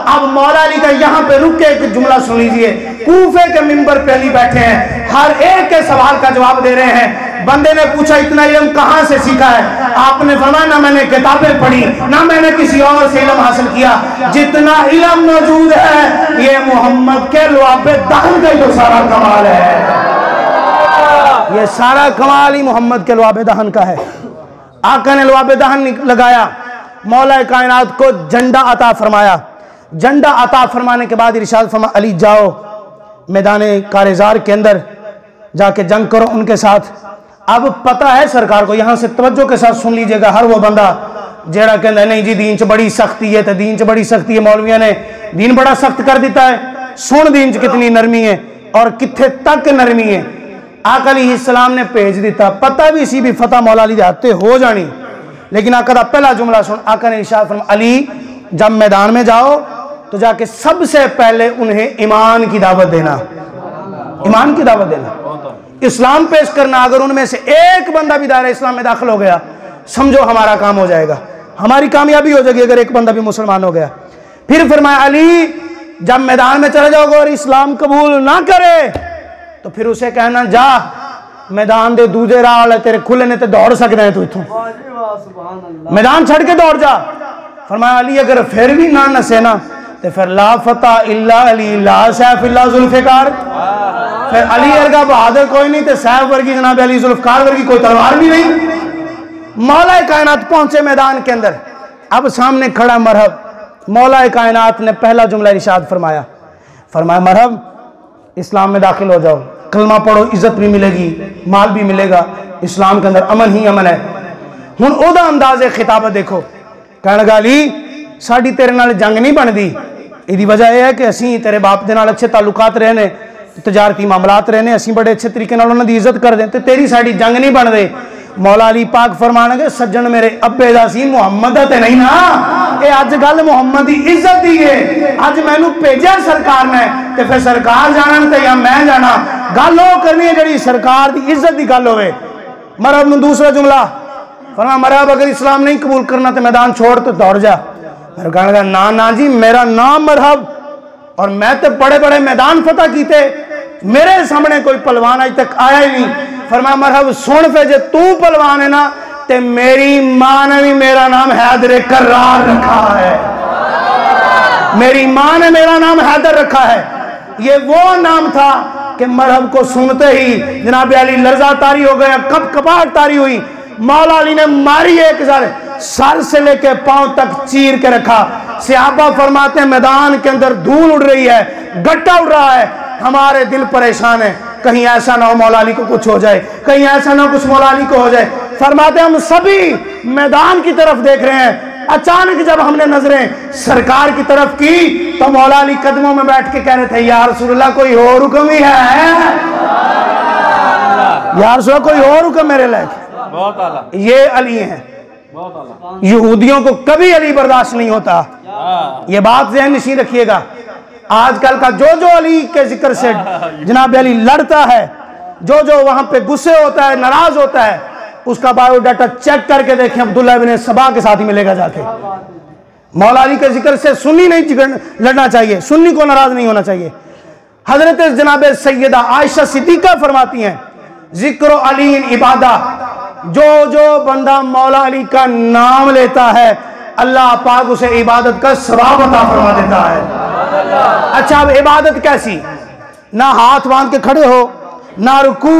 Speaker 1: अब मौला अली का यहाँ पे रुक के एक जुमला सुन लीजिए। कूफे के मिंबर पे अली बैठे हैं, हर एक के सवाल का जवाब दे रहे हैं। बंदे ने पूछा इतना इल्म कहाँ से सीखा है? आपने फरमाया ना मैंने किताबें पढ़ी, ना मैंने किसी और से इल्म हासिल किया, जितना इल्म मौजूद है ये मोहम्मद के लवाबे दहन का ही तो सारा कमाल है। ये सारा कमाल ही मोहम्मद के लवाबे दहन का है। आका ने लवाबे दहन लगाया, मौला कायनात को झंडा अता फरमाया। झंडा अता फरमाने के बाद इरशाद फरमाया अली जाओ मैदान कारेजार के अंदर जाके जंग करो उनके साथ। अब पता है सरकार को, यहां से तवज्जो के साथ सुन लीजिएगा, हर वो बंदा जेड़ा कहता नहीं जी दीन च बड़ी सख्ती है, तो दीन च बड़ी सख्ती है, मौलविया ने दीन बड़ा सख्त कर दिता है। सुन दीन च कितनी नरमी है और कित्थे तक नरमी है। आका अलैहिस्सलाम ने भेज दिता, पता भी सी भी फतह मौला अली दे हाथे हो जानी, लेकिन आका दा पहला जुमला सुन। आका ने इरशाद फरमाया अली जब मैदान में जाओ तो जाके सबसे पहले उन्हें ईमान की दावत देना, ईमान की दावत देना, इस्लाम पेश करना। अगर उनमें से एक बंदा भी दायरा इस्लाम में दाखिल हो गया समझो हमारा काम हो जाएगा, हमारी कामयाबी हो जाएगी अगर एक बंदा भी मुसलमान हो गया। फिर फरमाया अली जब मैदान में चले जाओगे और इस्लाम कबूल ना करे तो फिर उसे कहना जा मैदान दे दूजे राह तेरे खुले ने ते दौड़ सकते हैं तू इथों, मैदान छड़ के दौड़ जा। फरमाया अली अगर फिर भी ना नसे ना तो फिर ला फता इल्ला अली ला सैफ इल्ला जुल्फिकार, फिर अली वर्गा बहादुर कोई नहीं तो सैफ वर्गी जनाब अली जुल्फिकार वर्गी कोई तलवार भी नहीं। मौला कायनात पहुंचे मैदान के अंदर, अब सामने खड़ा मरहब। मौला कायनात ने पहला जुमला इरशाद फरमाया, फरमाया मरहब इस्लाम में दाखिल हो जाओ, कलमा पढ़ो, इज्जत भी मिलेगी, माल भी मिलेगा, इस्लाम के अंदर अमन ही अमन है। हुण ओदा अंदाज़े खिताबत देखो, कहने लगा अली साडी तेरे नाल जंग नहीं बनती, इहदी वजह यह है कि असीं तेरे बाप दे नाल अच्छे ताल्लुकात रहे ने, तजारती मामलात रहे ने, असीं बड़े अच्छे तरीके नाल उन्हां दी इज्जत करदे ते तेरी साडी जंग नहीं बनदे। मौला अली पाक फरमाणगे सज्जन मेरे अब्बे दा सी मुहम्मद दा ते नहीं ना, ये अज गल मुहम्मद दी इज्जत दी है। अज मैनू भेजा सरकार ने ते फिर सरकार जाणन ते या मैं जाना, गल वो करनी है जिहड़ी सरकार दी इज्जत दी गल होवे। मरहब नूं दूसरा जुमला फरमाया मरहब अगर इस्लाम नहीं कबूल करना तो मैदान छोड़ तो दौड़ जा। मेरे कहने लगा ना ना जी मेरा नाम मरहब और मैं तो बड़े बड़े मैदान फतह कीते, मेरे सामने कोई पहलवान आज तक आया ही नहीं। फरमाया मरहब सुन पे जे तू पहलवान है ना ते मेरी मां ने भी मेरा नाम हैदर कर्रार रखा है, मेरी मां ने मेरा नाम हैदर रखा है। ये वो नाम था कि मरहब को सुनते ही जनाब अली लर्जा तारी हो गया, कप कपाट तारी हुई। मौला अली ने मारी एक सर से लेके पांव तक चीर के रखा। सहाबा फरमाते हैं मैदान के अंदर धूल उड़ रही है, गट्टा उड़ रहा है, हमारे दिल परेशान है, कहीं ऐसा ना हो मौला अली को कुछ हो जाए, कहीं ऐसा ना कुछ मौला अली को हो जाए। फरमाते हम सभी मैदान की तरफ देख रहे हैं, अचानक जब हमने नजरें सरकार की तरफ की तो मौला अली कदमों में बैठ के कह रहे थे, या रसूलुल्लाह कोई और हुक्म ही है, या रसूलुल्लाह कोई और हुक्म मेरे लायक।
Speaker 3: बहुत आला,
Speaker 1: ये अली हैं।
Speaker 3: बहुत आला।
Speaker 1: यहूदियों को कभी अली बर्दाश्त नहीं होता, ये बात ज़हन नशीन रखिएगा। आजकल का जो अली के जिक्र से जनाब अली लड़ता है, जो वहां पे गुस्से होता है, नाराज होता है, उसका बायोडाटा चेक करके देखें, अब्दुल्ला इब्न सबा के साथ ही मिलेगा जाके। मौला अली के जिक्र से सुन्नी नहीं लड़ना चाहिए, सुन्नी को नाराज नहीं होना चाहिए। हजरत जनाब सैयदा आयशा सिद्दीका फरमाती हैं, जिक्र अली इबादा, जो बंदा मौला अली का नाम लेता है अल्लाह पाक उसे इबादत का सवाब अता फरमा देता है। अच्छा, अब इबादत कैसी? ना हाथ बांध के खड़े हो, ना रुकू,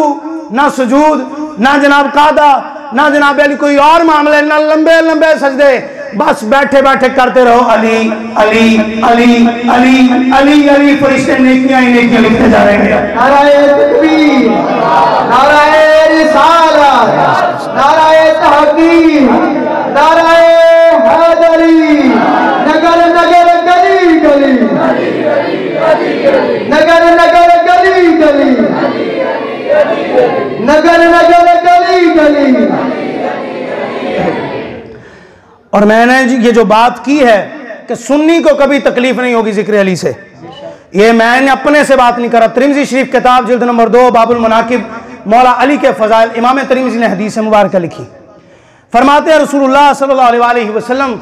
Speaker 1: ना सुजूद, ना जनाब कादा, ना जनाब अली कोई और मामले, ना लंबे लंबे सजदे, बस बैठे बैठे करते रहो अली अली अली अली अली अली। फरिश्ते नेकियां ही नेकियां लिखते जा रहे हैं।
Speaker 2: नाराए तकबीर, नाराए रिसालत, नाराए तहकीम, नाराए हैदरी, नगर नगर गली गली, नगर नगर गली गली, नगर नगर गली गली।
Speaker 1: और मैंने ये जो बात की है कि सुन्नी को कभी तकलीफ नहीं होगी जिक्र अली से, ये मैंने अपने से बात नहीं करा। तिरमिज़ी शरीफ किताब जिल्द नंबर 2 बाबुल मनाकिब, मौला अली के फजाइल, इमाम तिरमिज़ी ने हदीस मुबारक लिखी। फरमाते हैं रसूलुल्लाह सल्लल्लाहु अलैहि वसल्लम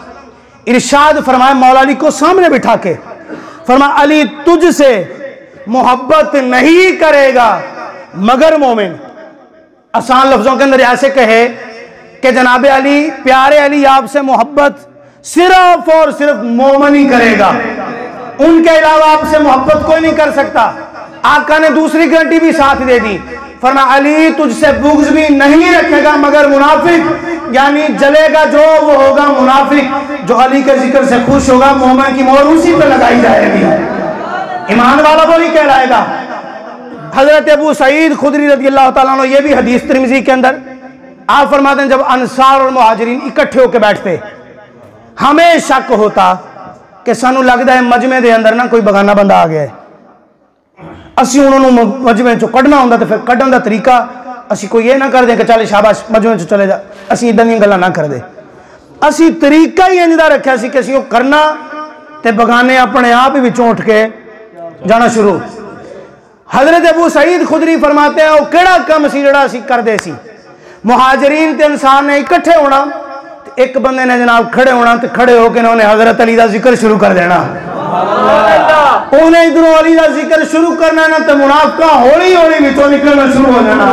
Speaker 1: इरशाद फरमाए मौला अली को सामने बिठा के, फरमाया अली तुझसे मोहब्बत नहीं करेगा मगर मोमिन। आसान लफ्जों के अंदर ऐसे कहे कि जनाब अली, प्यारे अली आपसे मोहब्बत सिर्फ और सिर्फ मोमिन ही करेगा, उनके अलावा आपसे मोहब्बत कोई नहीं कर सकता। आका ने दूसरी गारंटी भी साथ दे दी, फरमाया अली तुझसे बुग़्ज़ भी नहीं रखेगा मगर मुनाफिक, यानी जलेगा जो वो होगा मुनाफिक। जो अली के जिक्र से खुश होगा मोमिन की मोहर उसी पे लगाई जाएगी, ईमान वाला वो ही कहलाएगा। हजरत अबू सईद खुदरी रज़ियल्लाहु ताला अन्हु, ये भी हदीस तिरमिज़ी के अंदर, आप फरमाते हैं जब अंसार और मुहाजिरीन इकट्ठे होकर बैठते, हमें शक होता कि सानू लगता है मजमे के अंदर ना कोई बगाना बंदा आ गया है, असी उन्होंने मजमे चो कढ़ना होंदा तो फिर कढ़न का तरीका असी कोई ये ना कर दे कि चल शाबाश मजमे चो चले जा, असी इदां दी गल्लां ना कर दे। असी तरीका ही इंज दा रखिया सी कि असी वो करना ते बगाने अपने आप ही विचों उठ के जाना शुरू। हजरत अबू सईद खुदरी फरमाते हैं वो केड़ा काम सी जिहड़ा असी करदे सी, मुहाजिरीन ते अंसार ने इकट्ठे होना, एक बंदे ने जनाब खड़े होना, तो खड़े होकर उन्होंने हजरत अली का जिक्र शुरू कर देना। उन्हें इधरों अली का जिक्र शुरू करना ना तो मुनाफिका हौली हौली विचों निकलना शुरू हो जाना।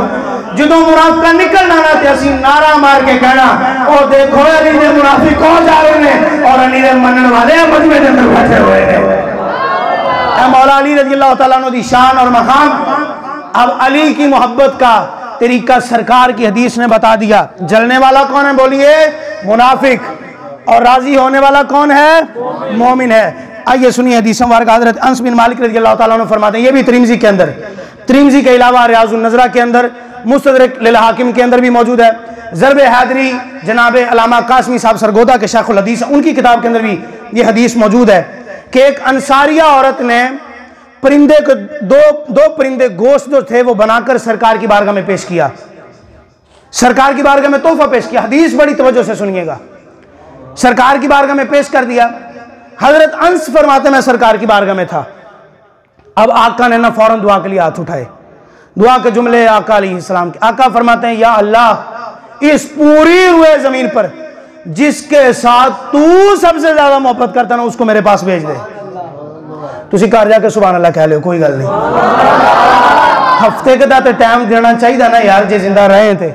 Speaker 1: जो मुनाफिका निकलना ना तो असी नारा मार के कहना और देखो अली ने मुनाफिक कौन जा रहे हैं और अली ने मनने वाले मजमे के अंदर बैठे हुए हैं। मौला अली रज़ियल्लाहु ताला अन्हु दी शान और मकाम। अब अली की मोहब्बत का तरीका सरकार की हदीस ने बता दिया। जलने वाला कौन है बोलिए? मुनाफिक। और राजी होने वाला कौन है? मोमिन है। आइए सुनिए हदीस मुबारक। हज़रत अनस बिन मालिक रज़ियल्लाहु ताला अन्हु फरमाते हैं, ये भी तिरमिज़ी के अंदर, तिरमिज़ी के अलावा रियाज़ुन नज़रा के अंदर, मुस्तदरक लिल हाकिम के अंदर भी मौजूद है। ज़रब हैदरी जनाब अल्लामा कासमी साहब सरगोदा के शेखुल हदीस, उनकी किताब के अंदर भी ये हदीस मौजूद है कि एक अंसारिया औरत ने परिंदे को दो परिंदे गोश्त जो थे वो बनाकर सरकार की बारगाह में पेश किया, सरकार की बारगाह में तोहफा पेश किया। हदीस बड़ी तवज्जो से सुनिएगा। सरकार की बारगाह में पेश कर दिया। हजरत अंस फरमाते मैं सरकार की बारगाह में था। अब आका ने ना फौरन दुआ के लिए हाथ उठाए, दुआ के जुमले आका अलैहिस्सलाम के। आका फरमाते हैं या अल्लाह, इस पूरी रुए जमीन पर जिसके साथ तू सबसे ज्यादा मोहब्बत करता ना उसको मेरे पास भेज दे। तुसी घर जाके सुभान अल्लाह कह लो, कोई गल नहीं। हफ्ते के दा टाइम देना चाहिए ना यार, जे जिंदा रहे थे,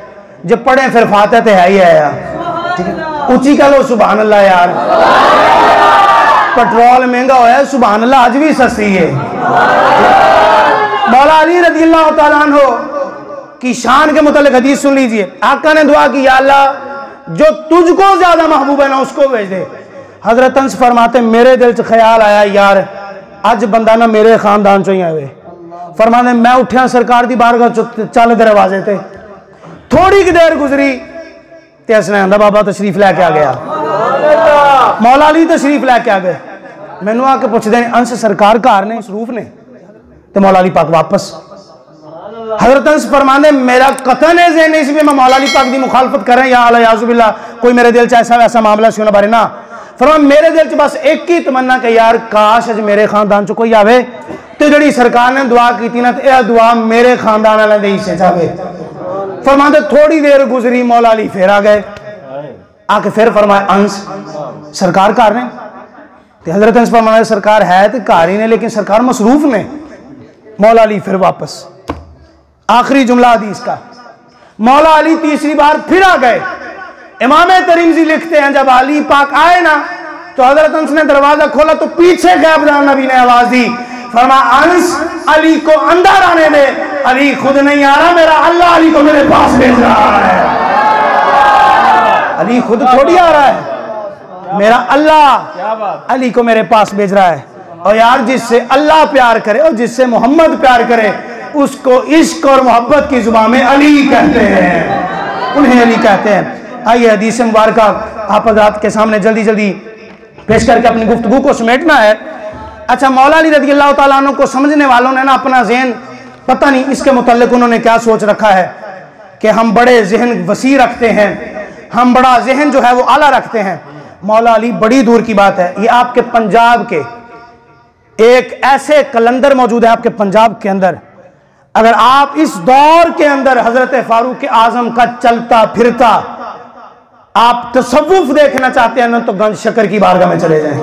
Speaker 1: जे पढ़े फिर फातिहा ते है ही है यार, ठीक है। उची कह लो सुभान अल्लाह यार। पेट्रोल महंगा होया, सुभान अल्लाह आज भी सस्ती है। मौला अली रज़ियल्लाहु ताला अन्हु की शान के मुतालिक हदीस सुन लीजिए। आका ने दुआ की या अल्लाह जो तुझको ज्यादा महबूब है ना उसको भेज दे। हजरत अंस फरमाते मेरे दिल च ख्याल आया यार अज बंदा ना मेरे खानदान चो ही आए। फरमाते मैं उठिया सरकार की बारगाह चल दरवाजे ते, थोड़ी की देर गुजरी ते इसने आंदा बाबा तशरीफ लैके आ गया। मौला अली तशरीफ लैके आ गए, मैनू आके पुछते हैं अंश सरकार घर ने मसरूफ ने, तो मौला अली पाक वापस। हजरत अंश फरमाने मेरा कतन है ज़हन इस भी मैं मौला अली पाक की मुखालफत करें या अल्लाह कोई मेरे दिल च ऐसा वैसा मामला सी उन्होंने बारे ना फरमा, मेरे दिल च बस एक ही तमन्ना कि यार काश अज मेरे खानदान च कोई आवे तो जी सरकार ने दुआ की ना, तो यह दुआ मेरे खानदान वाले के हिस्से च आवे। फरमाते थोड़ी देर गुजरी, मौला अली फिर आ गए, आके फिर फरमाया अंश सरकार घर ने, तो हजरत अंश फरमाया सरकार है तो घर ही ने लेकिन सरकार मसरूफ ने। मौला अली फिर वापस, आखिरी जुमला हदीस का, मौला अली तीसरी बार फिर आ गए। इमाम तिरमिज़ी लिखते हैं जब अली पाक आए ना तो हजरत अंस ने दरवाजा खोला तो पीछे गैबदार नबी ने आवाज दी, फरमाया अंस अली को अंदर आने दे, अली खुद नहीं आ रहा, मेरा अल्लाह अली को मेरे पास भेज रहा है। अली खुद थोड़ी आ रहा है, मेरा अल्लाह अली को मेरे पास भेज रहा है। और यार जिससे अल्लाह प्यार करे और जिससे मोहम्मद प्यार करे उसको इश्क और मोहब्बत की जुबान में अली कहते हैं, उन्हें अली कहते हैं। आइए हदीस मुबारक आप हज़रात के सामने जल्दी जल्दी पेश करके अपनी गुफ्तगू को समेटना है। अच्छा, मौला अली रज़ी अल्लाह तआला अन्हु को समझने वालों ने ना अपना ज़हन पता नहीं इसके मुताल्लिक़ उन्होंने क्या सोच रखा है कि हम बड़े जहन वसी रखते हैं, हम बड़ा जहन जो है वो आला रखते हैं। मौला अली बड़ी दूर की बात है, ये आपके पंजाब के एक ऐसे कलंदर मौजूद है आपके पंजाब के अंदर, अगर आप इस दौर के अंदर हजरत फारूक आजम का चलता फिरता आप तसव्वुफ देखना चाहते हैं ना तो गंज शकर की बारगाह में चले जाएं।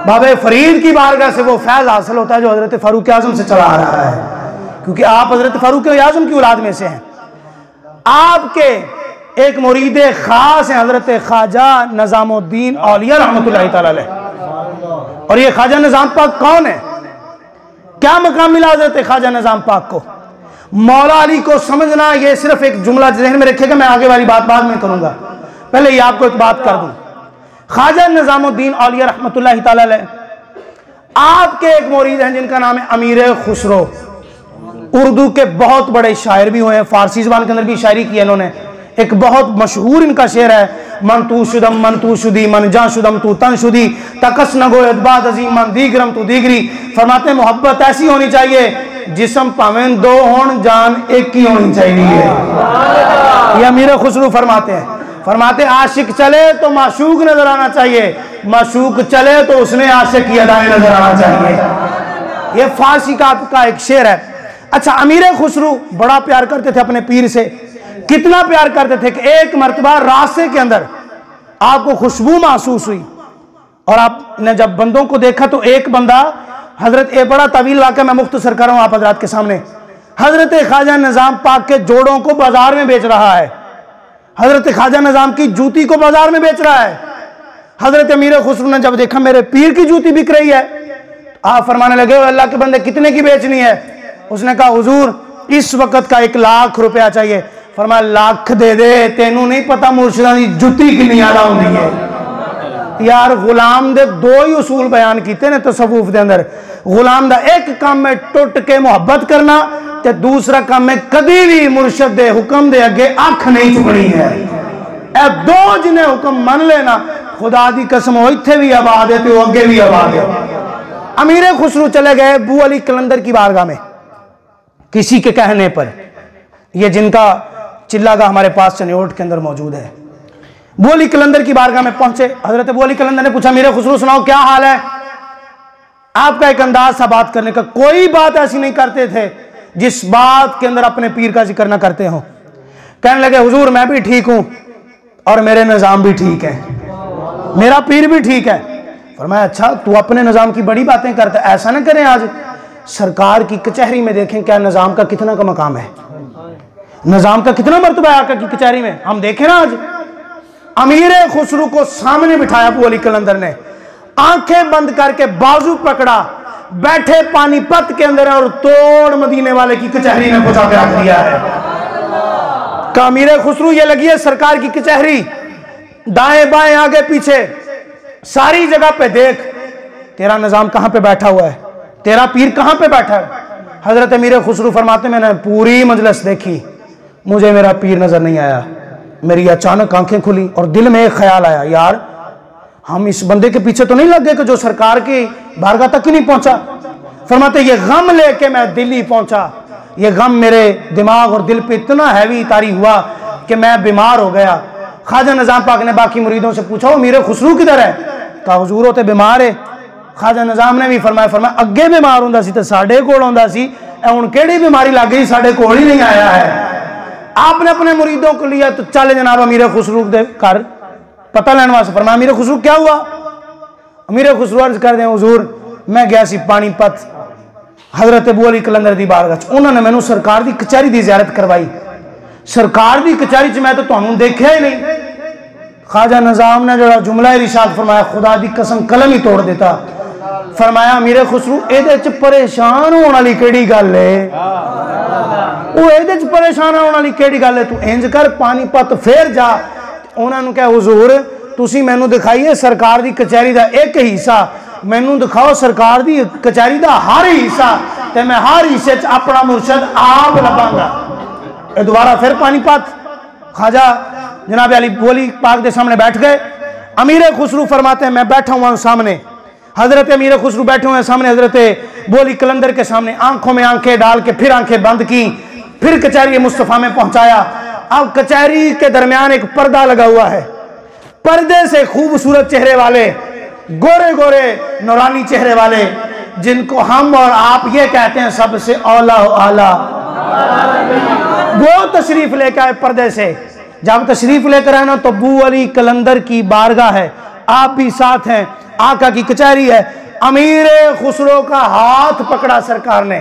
Speaker 1: बाबा फरीद की बारगाह से वो फैज हासिल होता है जो हजरत फारूक आजम से चला आ रहा है, क्योंकि आप हजरत फारूक आजम की औलाद में से हैं। आपके एक मुरीद खास हैं हजरत ख्वाजा निजामुद्दीन औलिया रहमतुल्लाहि तआला अलैह। और ये ख्वाजा निजाम पाक कौन है, क्या मकाम मिला हजरत ख्वाजा निजाम पाक को? मौला अली को समझना, ये सिर्फ एक जुमला जहन में रखिएगा, मैं आगे वाली बात बाद में करूंगा, पहले ये आपको एक बात कर दूं। ख्वाजा निजामुद्दीन औलिया रहमतुल्लाहि तआला अलैह आपके एक मुरीद हैं जिनका नाम है अमीर खुसरो। उर्दू के बहुत बड़े शायर भी हुए हैं, फारसी ज़बान के अंदर भी शायरी की है इन्होंने। एक बहुत मशहूर इनका शेर है, मन तू शुदम मन तू शुदी मन जा शुदम तू तन शुदी तकस न गो अदबाद अजीम मन दीगरम तू दीगरी। फरमाते मोहब्बत ऐसी होनी चाहिए जिस्म पावें दो होन जान एक ही होनी चाहिए। ये अमीर खुसरो फरमाते हैं, फरमाते आशिक चले तो माशूक नजर आना चाहिए, माशूक चले तो उसने आशिक की अदाएं नजर आना चाहिए। ये फारसी का आपका एक शेर है। अच्छा, अमीर खुसरो बड़ा प्यार करते थे अपने पीर से, कितना प्यार करते थे कि एक मर्तबा रास्ते के अंदर आपको खुशबू महसूस हुई और आपने जब बंदों को देखा तो एक बंदा हजरत, एक बड़ा तवील वाक़या मैं मुख्तसर कर रहा हूं आप हजरात के सामने, हजरत ख्वाजा निजाम पाक के जोड़ों को बाजार में बेच रहा है, हजरत ख्वाजा निजाम की जूती को बाजार में बेच रहा है। हजरत अमीर खुसरो ने जब देखा मेरे पीर की जूती बिक रही है, आप फरमाने लगे अल्लाह के बंदे कितने की बेचनी है? उसने कहा हुजूर इस वक्त का 1 लाख रुपया चाहिए। फरमाया लाख दे दे, तेनू नहीं पता मुर्शिदां दी जुत्ती कितनी आला होंदी है। यार गुलाम दे दो ही उसूल बयान किए ने तसव्वुफ दे अंदर, गुलाम दा एक काम है टुट के मुहब्बत करना ते दूसरा काम है कभी भी मुर्शिद दे हुक्म दे अगे अख नहीं चुकनी है। ए दो जिन्हें हुक्म मन लेना खुदा दी कसम हो इत्थे भी आबाद है तो अगे भी आबाद है। अमीर खुसरो चले गए बू अली कलंदर की बारगाह में किसी के कहने पर, ये जिनका चिल्लागा हमारे पास चनियोट के अंदर मौजूद है। बू अली कलंदर की बारगाह में पहुंचे, हजरत बू अली कलंदर ने पूछा मेरे खुसरो सुनाओ क्या हाल है? आपका एक अंदाज था बात करने का, कोई बात ऐसी नहीं करते थे जिस बात के अंदर अपने पीर का जिक्र ना करते हो। कहने लगे हुजूर मैं भी ठीक हूं और मेरे निजाम भी ठीक है, मेरा पीर भी ठीक है। फरमाया अच्छा तू अपने निजाम की बड़ी बातें करता, ऐसा ना करें आज सरकार की कचहरी में देखें क्या निजाम का कितना का मकाम है, निजाम का कितना मर्तबा है आका की कचहरी में, हम देखें ना आज। अमीर खुसरो को सामने बिठाया अबू अली कलंदर ने, आंखें बंद करके बाजू पकड़ा, बैठे पानीपत के अंदर और तोड़ मदीने वाले की कचहरी में पहुंचा के रख दिया है। का अमीर खुसरो ये लगी है सरकार की कचहरी, दाएं बाएं आगे पीछे सारी जगह पे देख तेरा निजाम कहां पे बैठा हुआ है, तेरा पीर कहां पे बैठा है। हजरत अमीर खुसरो फरमाते मैंने पूरी मजलिस देखी, मुझे मेरा पीर नजर नहीं आया। मेरी अचानक आंखें खुली और दिल में एक ख्याल आया, यार हम इस बंदे के पीछे तो नहीं लग गए कि जो सरकार की बारगाह तक ही नहीं पहुंचा। फरमाते ये गम लेके मैं दिल्ली पहुंचा, ये गम मेरे दिमाग और दिल पे इतना हैवी तारी हुआ कि मैं बीमार हो गया। ख्वाजा निज़ाम पाक ने बाकी मुरीदों से पूछा, मीरे खुसरू किधर है? कहा हुजूर होते बीमार है। ख्वाजा निज़ाम ने भी फरमाया अगे बीमार होंदा सी ते साडे कोल आउंदा सी, हुण केड़ी बीमारी लग गई साडे कोल ही नहीं आया है। आपने अपने मुरीदों को लिया तो चले जनाब अमीर खुसरू दे घर पता लेने वास्ते। फरमाया अमीर खुसरू क्या हुआ? अमीर खुसरू अर्ज कर दे हुजूर मैं गया सी पानीपत हजरत अबू अली कलंदर दी बारगाह च, उन्होंने मैनू सरकार दी कचहरी दी ज़ियारत करवाई। सरकार दी कचहरी च मैं तो तुहानू देखा ही नहीं। ख्वाजा निज़ाम ने जो जुमला इरशाद फरमाया खुदा दी कसम कलम ही तोड़ देता। फरमाया अमीर खुसरू एदे च परेशान होने वाली केड़ी गल है? वो एदे च परेशान होने वाली केड़ी गल है? तू इंज कर पानीपत फिर जा, उन्होंने कहा हुजूर तुसी मैनू दिखाइए सरकार दी कचहरी दा एक हिस्सा, मैनू दिखाओ सरकार दी कचहरी दा हर हिस्सा, ते मैं हर हिस्से च अपना मुर्शद आप लभांगा। दोबारा फिर पानीपत ख्वाजा जनाब अली बोली पाक के सामने बैठ गए। अमीर खुसरू फरमाते हैं मैं बैठा हुआ हूं सामने, हजरत अमीर खुसरू बैठे हुए सामने हजरत बोली कलंदर के सामने, आंखों में आंखें डाल के फिर आंखें बंद की, फिर कचहरी मुस्तफ़ा में पहुंचाया। अब कचहरी के दरमियान एक पर्दा लगा हुआ है, पर्दे से खूबसूरत चेहरे वाले, गोरे गोरे नूरानी चेहरे वाले, जिनको हम और आप ये कहते हैं सबसे औला आला, वो तशरीफ लेकर आए पर्दे से। जब तशरीफ लेकर आए ना तो अबू अली कलंदर की बारगाह है, आप भी साथ हैं, आका की कचहरी है। अमीर खुसरो का हाथ पकड़ा सरकार ने,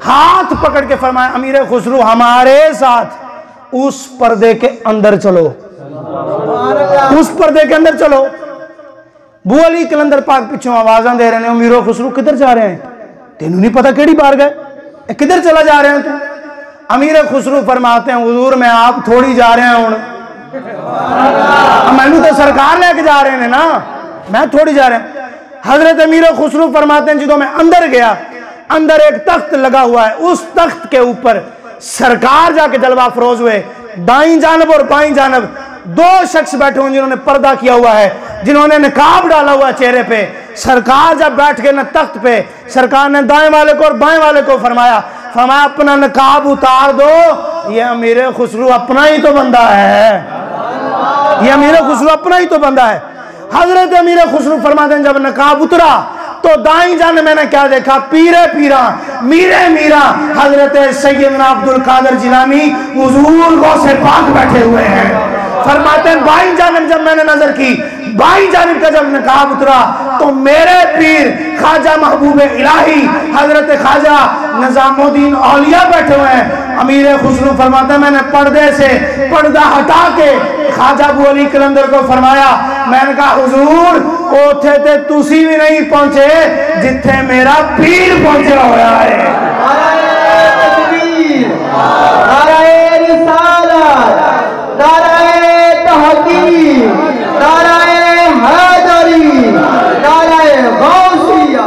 Speaker 1: हाथ पकड़ के फरमाया अमीर खुसरो हमारे साथ उस पर्दे के अंदर चलो, उस पर्दे के अंदर चलो। अबू अली कलंदर पाक पीछे आवाज़ा दे रहे हैं अमीर खुसरो किधर जा रहे हैं? तेनू नहीं पता केड़ी बारगाह, किधर चला जा रहे हैं तू? अमीर खुसरो फरमाते हैं हुजूर मैं आप थोड़ी जा रहे हैं, मैनू तो सरकार लेके जा रहे हैं ना, मैं थोड़ी जा रहे हैं। हजरत अमीर खुसरो फरमाते हैं जो मैं अंदर गया, अंदर एक तख्त लगा हुआ है, उस तख्त के ऊपर सरकार जाके जलवा फरोज हुए। दाईं जानब और बाईं जानब दो शख्स बैठे हुए जिन्होंने पर्दा किया हुआ है, जिन्होंने निकाब डाला हुआ चेहरे पे। सरकार जब बैठ गए न तख्त पे, सरकार ने दाएं वाले को और बाएं वाले को फरमाया अपना निकाब उतार दो, ये अमीर खुसरो अपना ही तो बंदा है, ये अमीर खुसरो अपना ही तो बंदा है। हजरत अमीर खुसरो फरमाते हैं जब नकाब उतरा तो दाईं जान मैंने क्या देखा? पीरे पीरा मीरे मीरा हजरत सैयदना अब्दुल कादिर जिलानी हुजूर गौसे पाक बैठे हुए हैं। फरमाते हैं बाईं जानिब जब मैंने नजर की, बाईं जानिब का जब नकाब उतरा तो मेरे पीर ख्वाजा महबूब इलाही हजरत ख्वाजा निजामुद्दीन औलिया बैठे हुए हैं। अमीर खुसरो फरमाते हैं मैंने पर्दे से पर्दा हटा के ख्वाजा अबू अली कलंदर को फरमाया, मैंने कहा हुजूर ओथे ते तुसी भी नहीं पहुंचे जिथे मेरा पीर पहुंचा हुआ है।
Speaker 2: नाराए रिसालत, नाराए तहकीम, नाराए हैदरी, नाराए गौसिया।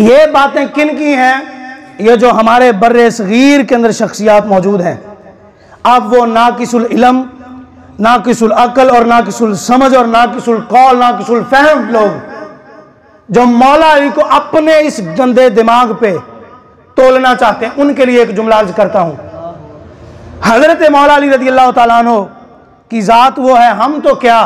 Speaker 1: ये बातें किन की हैं? ये जो हमारे बर्रे सगीर के अंदर शख्सियात मौजूद हैं। अब वो नाकिसुल इल्म, नाकिसुल अकल और नाकिसुल समझ और नाकिसुल कौल, नाकिसुल फहम लोग जो मौला अली को अपने इस गंदे दिमाग पे तोलना चाहते हैं, उनके लिए एक जुमला अर्ज करता हूं। हजरत मौला अली रज़ी अल्लाह तआला अन्हु की जात वो है, हम तो क्या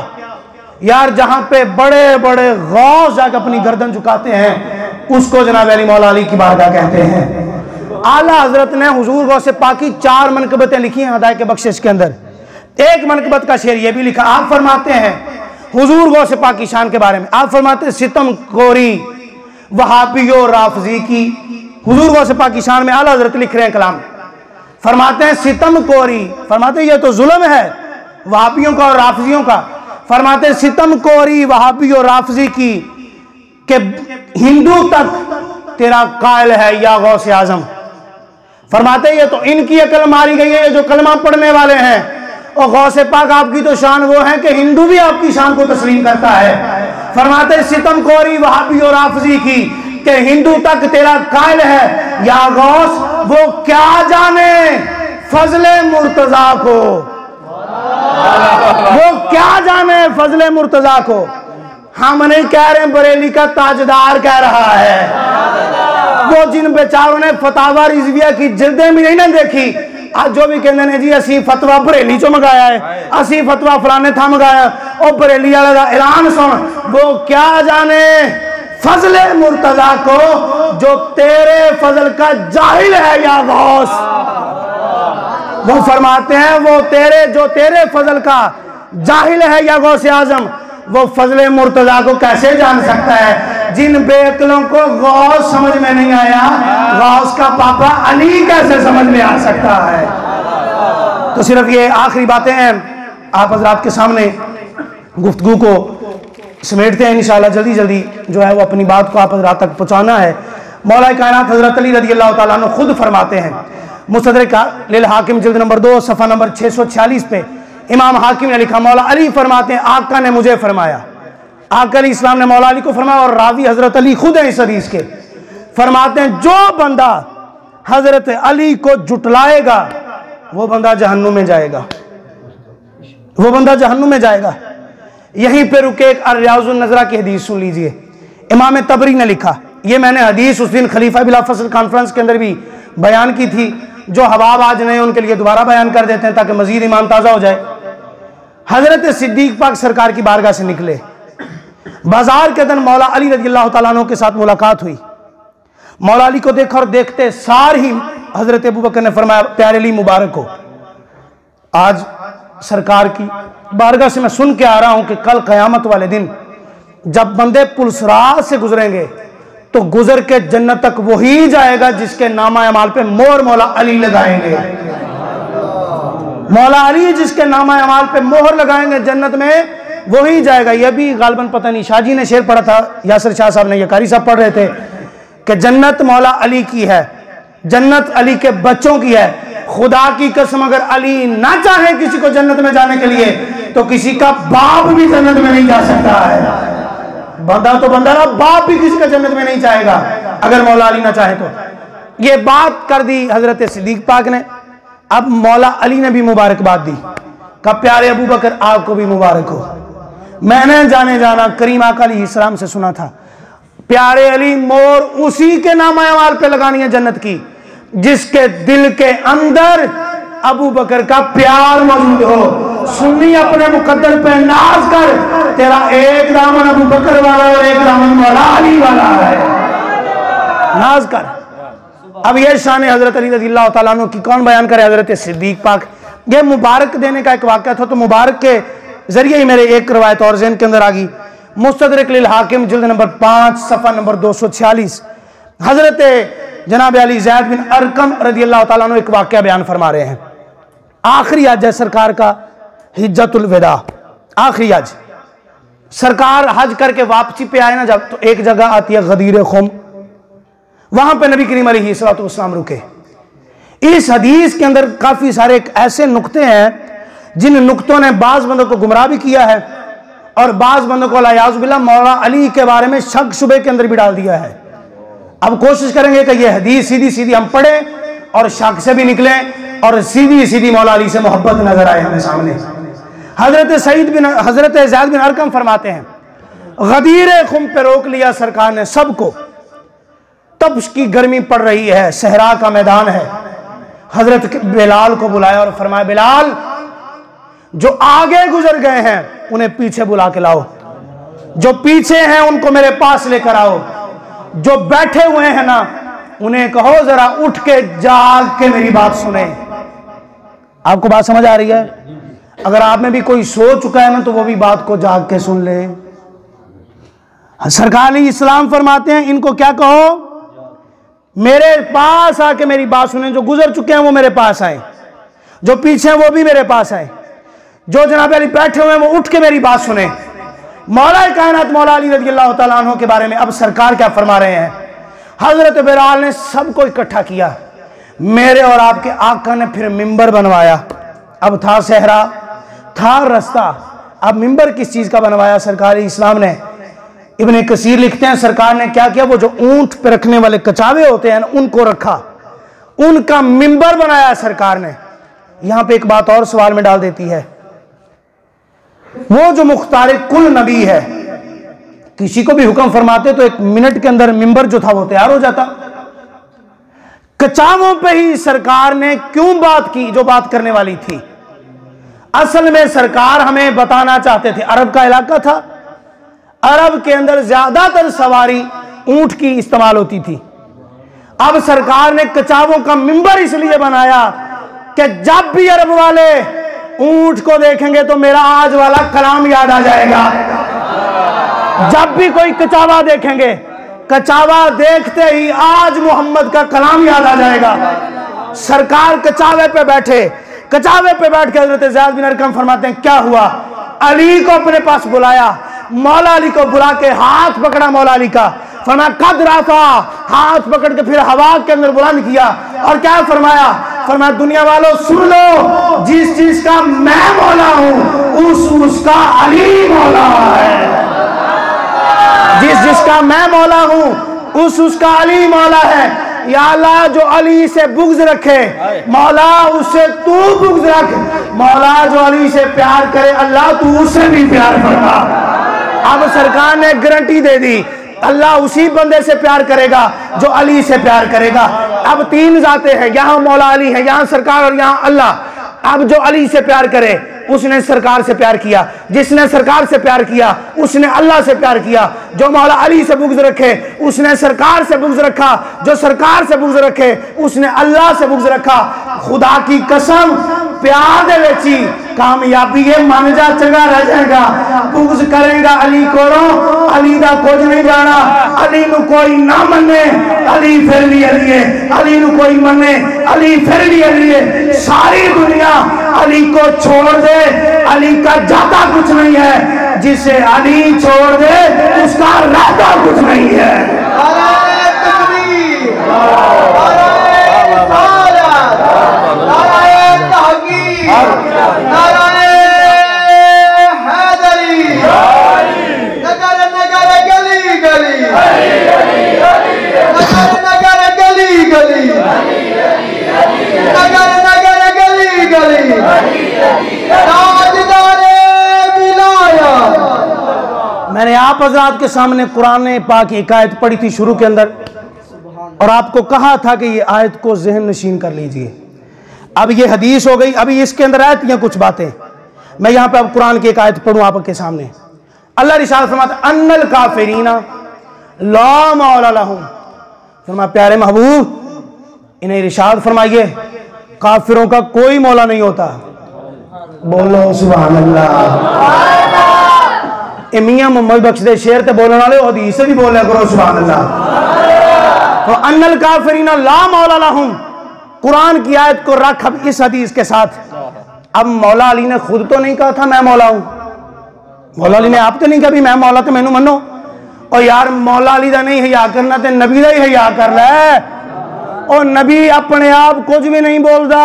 Speaker 1: यार, जहां पे बड़े बड़े गौस जाकर अपनी गर्दन झुकाते हैं उसको जनाब अली मौला अली की बारगाह कहते हैं। आला हजरत ने हुजूर गौसे पाक की 4 मनकबतें लिखी हैं हदायत के बख्शिश के अंदर। एक मनकबत का शेर ये भी लिखा, आप फरमाते हैं हुजूर गौसे पाक की शान के बारे में, आप फरमाते हैं सितम कोरी वहाबियो राफजी की। हुजूर गौसे पाक की शान में आला हजरत लिख रहे हैं कलाम, फरमाते हैं सितम कोरी, फरमाते हैं ये तो जुल्म है वहाबियों का और राफजियों का। फरमाते हैं सितम कोरी वहाबी और राफजी की कि हिंदू तक तेरा कायल है या गौसे आजम। फरमाते ये तो इनकी अकल मारी गई है, ये जो कलमा पढ़ने वाले हैं। और गौसे पाक आपकी तो शान वो है कि हिंदू भी आपकी शान को तस्लीम करता है। फरमाते सितम कोरी वहाबी और राफजी की कि हिंदू तक तेरा कायल है या गौस, वो क्या जाने फजले मुर्तजा को। वो क्या जाने फजले मुर्तजा को, हम नहीं कह रहे, बरेली का ताजदार कह रहा है। वो जिन बेचारों ने फतावा रिजविया की जिल्दें भी नहीं ना देखी, आज जो भी कहते हैं जी असी फतवा बरेली चो मंगाया है, असी फतवा फलाने था मंगाया, और बरेली वाले का ऐलान सुन, वो क्या जाने फजले मुर्तजा को जो तेरे फजल का जाहिल है या गौस। वो फरमाते हैं वो तेरे फजल का जाहिल है या गौस आजम, वो फजले मुर्तजा को कैसे जान सकता है। जिन बेअक्लों को गौस समझ में नहीं आया, गौस का पापा अली कैसे समझ में आ सकता है। तो सिर्फ ये आखिरी बातें हैं आप हजरात के सामने गुफ्तगू को समेटते हैं। इंशाअल्लाह जल्दी जल्दी जो है वो अपनी बात को आप हजरात तक पहुंचाना है। मौला कायनात हजरत अली रज़ी अल्लाह ताला अन्हु खुद फरमाते हैं, मुस्तदरक लिल हाकिम जिल्द नंबर 2 सफ़ा नंबर 646 पे इमाम हाकिम ने लिखा, मौला अली फरमाते हैं आका ने मुझे फरमाया, आका इस्लाम ने मौला अली को फरमाया, और रावी हजरत अली खुद है इस हदीस के। फरमाते हैं जो बंदा हजरत अली को जुटलाएगा वो बंदा जहन्नुम में जाएगा, वो बंदा जहन्नुम में जाएगा। यहीं पे रुके एक अर्याजुन नजरा की हदीस सुन लीजिए। इमाम तबरी ने लिखा, ये मैंने हदीस उस दिन खलीफा बिला फसल कॉन्फ्रेंस के अंदर भी बयान की थी, जो हबाब आज नहीं उनके लिए दोबारा बयान कर देते हैं ताकि मजीद ईमान ताज़ा हो जाए। हजरत सिद्दीक पाक सरकार की बारगाह से निकले, बाजार के दिन मौला अली रज़ी अल्लाह तआला अन्हु के साथ मुलाकात हुई। मौला अली को देखा और देखते सार ही हजरत अबू बकर ने फरमाया, प्यारे अली मुबारक हो, आज सरकार की बारगाह से मैं सुन के आ रहा हूं कि कल क़यामत वाले दिन जब बंदे पुलसरात से गुजरेंगे तो गुजर के जन्नत तक वही जाएगा जिसके नामा अमाल पे मोहर मौला अली लगाएंगे। मौला अली जिसके नामा अमाल पे मोहर लगाएंगे जन्नत में वही जाएगा। यह भी गालबन पता नहीं शाहजी ने शेर पढ़ा था, यासर शाह साहब ने, यह कारी साहब पढ़ रहे थे कि जन्नत मौला अली की है, जन्नत अली के बच्चों की है। खुदा की कसम अगर अली ना चाहे किसी को जन्नत में जाने के लिए तो किसी का बाप भी जन्नत में नहीं जा सकता है। बंदा तो बंदा ना, बाप भी किसी का जन्नत में नहीं जाएगा अगर मौला अली ना चाहे तो। ये बात कर दी हजरत सिद्दीक पाक ने। अब मौला अली ने भी मुबारकबाद दी, कहा प्यारे अबू बकर आपको भी मुबारक हो। मैंने जाने जाना करीम आका अलैहिस्सलाम से सुना था, प्यारे अली मोर उसी के नाम अमाल पे लगानी है जन्नत की जिसके दिल के अंदर अबू बकर का प्यार मौजूद हो। सुन्नी अपने मुकद्दर पे नाज कर, तेरा एक दामन अबू बकर वाला और एक दामन मौला अली वाला है, नाज कर। अब यह शान हजरत अली रज़ी अल्लाह तआला अन्हु की कौन बयान करे, हजरत सिद्दीक पाक। ये मुबारक देने का एक वाक़या था, तो मुबारक के जरिए ही मेरे एक रवायत और ज़हन के अंदर आ गई। मुस्तदरक लिल हाकिम जिल्द नंबर 5 सफ़ा नंबर 246 हजरत जनाब अली ज़ैद बिन अरकम रज़ी अल्लाह तआला अन्हु एक वाक़या बयान फरमा रहे हैं। आखिरी हज है सरकार का, हिज्जतुल विदा, आखिरी हज। सरकार हज करके वापसी पे आए ना जब, तो एक जगह आती है गदीर खुम, वहां पे नबी करीम अलैहिस्सलातु वस्सलाम रुके। इस हदीस के अंदर काफी सारे ऐसे नुक्ते हैं जिन नुक्तों ने बाज बंदों को गुमराह भी किया है और बाज बंदों को अलियाज़ुबिल्लाह मौला अली के बारे में शक शुबे के अंदर भी डाल दिया है। अब कोशिश करेंगे कि यह हदीस सीधी सीधी हम पढ़ें और शक से भी निकलें और सीधी सीधी मौला अली से मोहब्बत नजर आए हमें सामने। हजरत ज़ैद बिन अरकम फरमाते हैं, गदीर खुम पे रोक लिया सरकार ने सबको, तब की गर्मी पड़ रही है, सहरा का मैदान है। हजरत बिलाल को बुलाया और फरमाया, बिलाल जो आगे गुजर गए हैं उन्हें पीछे बुला के लाओ, जो पीछे हैं उनको मेरे पास लेकर आओ, जो बैठे हुए हैं ना उन्हें कहो जरा उठ के जाग के मेरी बात सुने। आपको बात समझ आ रही है? अगर आप में भी कोई सो चुका है ना तो वो भी बात को जाग के सुन ले। सरकार इस्लाम फरमाते हैं इनको क्या कहो, मेरे पास आके मेरी बात सुने। जो गुजर चुके हैं वो मेरे पास आए, जो पीछे हैं वो भी मेरे पास आए, जो जनाब अली बैठे हुए हैं वो उठ के मेरी बात सुने। मौला कायनात मौला अली रज़ी अल्लाह तआला अन्हु के बारे में अब सरकार क्या फरमा रहे हैं। हजरत बिलाल ने सबको इकट्ठा किया, मेरे और आपके आका ने फिर मिंबर बनवाया। अब था सहरा, था रास्ता, अब मिंबर किस चीज का बनवाया सरकार इस्लाम ने। इब्ने कसीर लिखते हैं सरकार ने क्या किया, वो जो ऊंट पे रखने वाले कचावे होते हैं उनको रखा, उनका मिंबर बनाया सरकार ने। यहां पे एक बात और सवाल में डाल देती है, वो जो मुख्तार कुल नबी है, किसी को भी हुक्म फरमाते तो 1 मिनट के अंदर मिंबर जो था वो तैयार हो जाता। कचावों पे ही सरकार ने क्यों बात की जो बात करने वाली थी? असल में सरकार हमें बताना चाहते थे, अरब का इलाका था, अरब के अंदर ज्यादातर सवारी ऊंट की इस्तेमाल होती थी। अब सरकार ने कचावों का मिंबर इसलिए बनाया कि जब भी अरब वाले ऊंट को देखेंगे तो मेरा आज वाला कलाम याद आ जाएगा। जब भी कोई कचावा देखेंगे, कचावा देखते ही आज मोहम्मद का कलाम याद आ जाएगा। सरकार कचावे पे बैठे, कचावे पे बैठ के हजरत ज़ैद बिन अरकम फरमाते हैं क्या हुआ? अली को अपने पास बुलाया, मौला अली को बुला के हाथ पकड़ा मौला अली का, फरमाया कद राफा, हाथ पकड़ के फिर हवा के अंदर बुलंद किया और क्या फरमाया? फरमाया दुनिया वालों सुन लो, जिस चीज का मैं मौला हूं उसका अली मौला है। जिसका मैं मौला हूं उसका अली मौला है। या अल्लाह जो अली से बुग़्ज़ रखे, मौला उससे तू बुग़्ज़ रख। मौला जो अली से प्यार करे, अल्लाह तू उससे भी प्यार फरमा। अब सरकार ने गारंटी दे दी, अल्लाह उसी बंदे से प्यार करेगा जो अली से प्यार करेगा। अब 3 जाते हैं, यहाँ मौला अली है, यहाँ सरकार और यहाँ अल्लाह। अब जो अली से प्यार करे उसने सरकार से प्यार किया, जिसने सरकार से प्यार किया उसने अल्लाह से प्यार किया। जो मौला अली से बुग़्ज़ रखे उसने सरकार से बुग़्ज़ रखा, जो सरकार से बुग़्ज़ रखे उसने अल्लाह से बुग़्ज़ रखा। खुदा की कसम प्यार दे वेची कामयाबी है, मन जा चंगा रह जाएगा। बुग़्ज़ करेगा अली कोलों, अली दा कुछ नहीं जाना। अली नू कोई ना मने, अली फिर भी अली है। अली नू कोई मने, अली फिर भी अली है। सारी दुनिया अली को छोड़ दे, अली का जाता कुछ नहीं है। जिसे अली छोड़ दे उसका रहता कुछ नहीं है।
Speaker 2: नाराए तकबीर, नाराए रिसालत, नाराए तहकीर, नाराए हैदरी, नगर नगर गली गली, नगर नगर गली गली, नगर नगर गली गली, ताजदारे विलायत।
Speaker 1: मैंने आप हजरात के सामने कुरान पाक की एक आयत पढ़ी थी शुरू के अंदर, और आपको कहा था कि ये आयत को जहन नशीन कर लीजिए। अब ये हदीस हो गई, अभी इसके अंदर आयत हैं कुछ बातें। मैं यहाँ पे अब कुरान की एक आयत पढ़ूँ आपके सामने। अल्लाह इरशाद फरमाता अन्नल काफिरीना ला मौला लहुम। फरमाया प्यारे महबूब इन्हें इरशाद फरमाइए काफिरों का कोई मौला नहीं होता। बोलो सुभान अल्लाह। मियां मोहम्मद बख्श दे शेर ते बोलने वाले हदीस से भी बोले करो सुभान अल्लाह। तो अन्नल काफिरीना ला मौला लहुम, कुरान की आयत को रख अब इस हदीस के साथ। अब मौला अली ने खुद तो नहीं कहा था मैं मौला हूं, मौला अली ने आप तो नहीं कहा भी मैं मौला तो मैनू मनो। और यार मौला अली का नहीं हया करना ते नबी का ही हया कर ले। और नबी अपने आप कुछ भी नहीं बोलता।